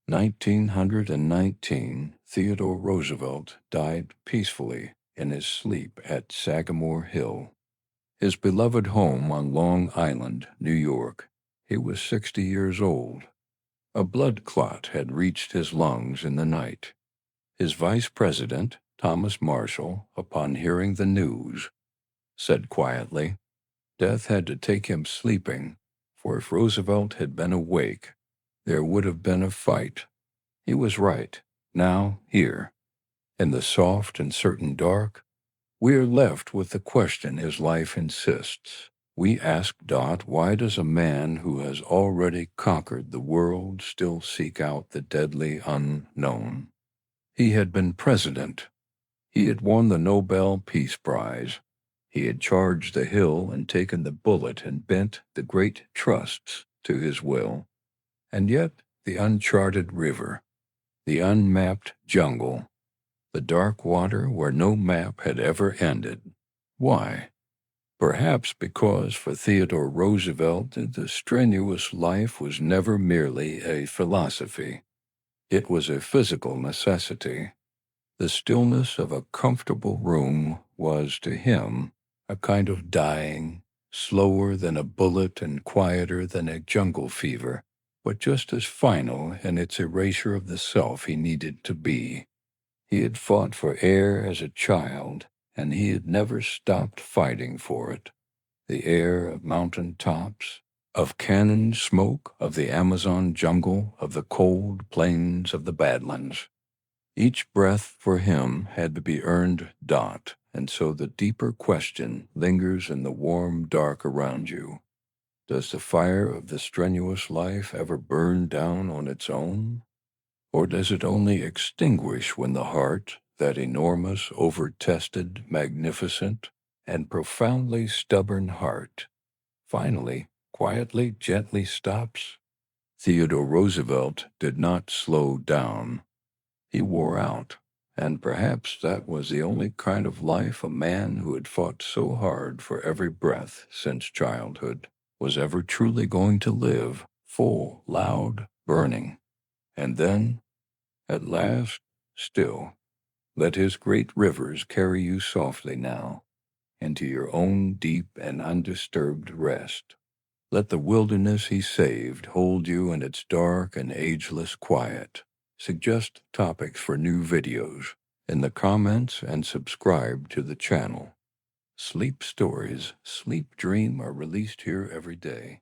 1919, Theodore Roosevelt died peacefully in his sleep at Sagamore Hill, his beloved home on Long Island, New York. He was 60 years old. A blood clot had reached his lungs in the night. His vice president, Thomas Marshall, upon hearing the news, said quietly, "Death had to take him sleeping, for if Roosevelt had been awake, there would have been a fight." He was right. Now, here, in the soft and certain dark, we are left with the question his life insists. We ask Dot, why does a man who has already conquered the world still seek out the deadly unknown? He had been president. He had won the Nobel Peace Prize. He had charged the hill and taken the bullet and bent the great trusts to his will. And yet the uncharted river, the unmapped jungle, the dark water where no map had ever ended. Why? Perhaps because for Theodore Roosevelt the strenuous life was never merely a philosophy. It was a physical necessity. The stillness of a comfortable room was to him a kind of dying, slower than a bullet and quieter than a jungle fever, but just as final in its erasure of the self he needed to be. He had fought for air as a child, and he had never stopped fighting for it. The air of mountain tops, of cannon smoke, of the Amazon jungle, of the cold plains of the Badlands. Each breath for him had to be earned, Dot, and so the deeper question lingers in the warm dark around you. Does the fire of the strenuous life ever burn down on its own? Or does it only extinguish when the heart, that enormous, over-tested, magnificent, and profoundly stubborn heart, finally, quietly, gently stops? Theodore Roosevelt did not slow down. He wore out, and perhaps that was the only kind of life a man who had fought so hard for every breath since childhood was ever truly going to live, full, loud, burning. And then, at last, still, let his great rivers carry you softly now into your own deep and undisturbed rest. Let the wilderness he saved hold you in its dark and ageless quiet. Suggest topics for new videos in the comments and subscribe to the channel. Sleep Stories, Sleep Dream are released here every day.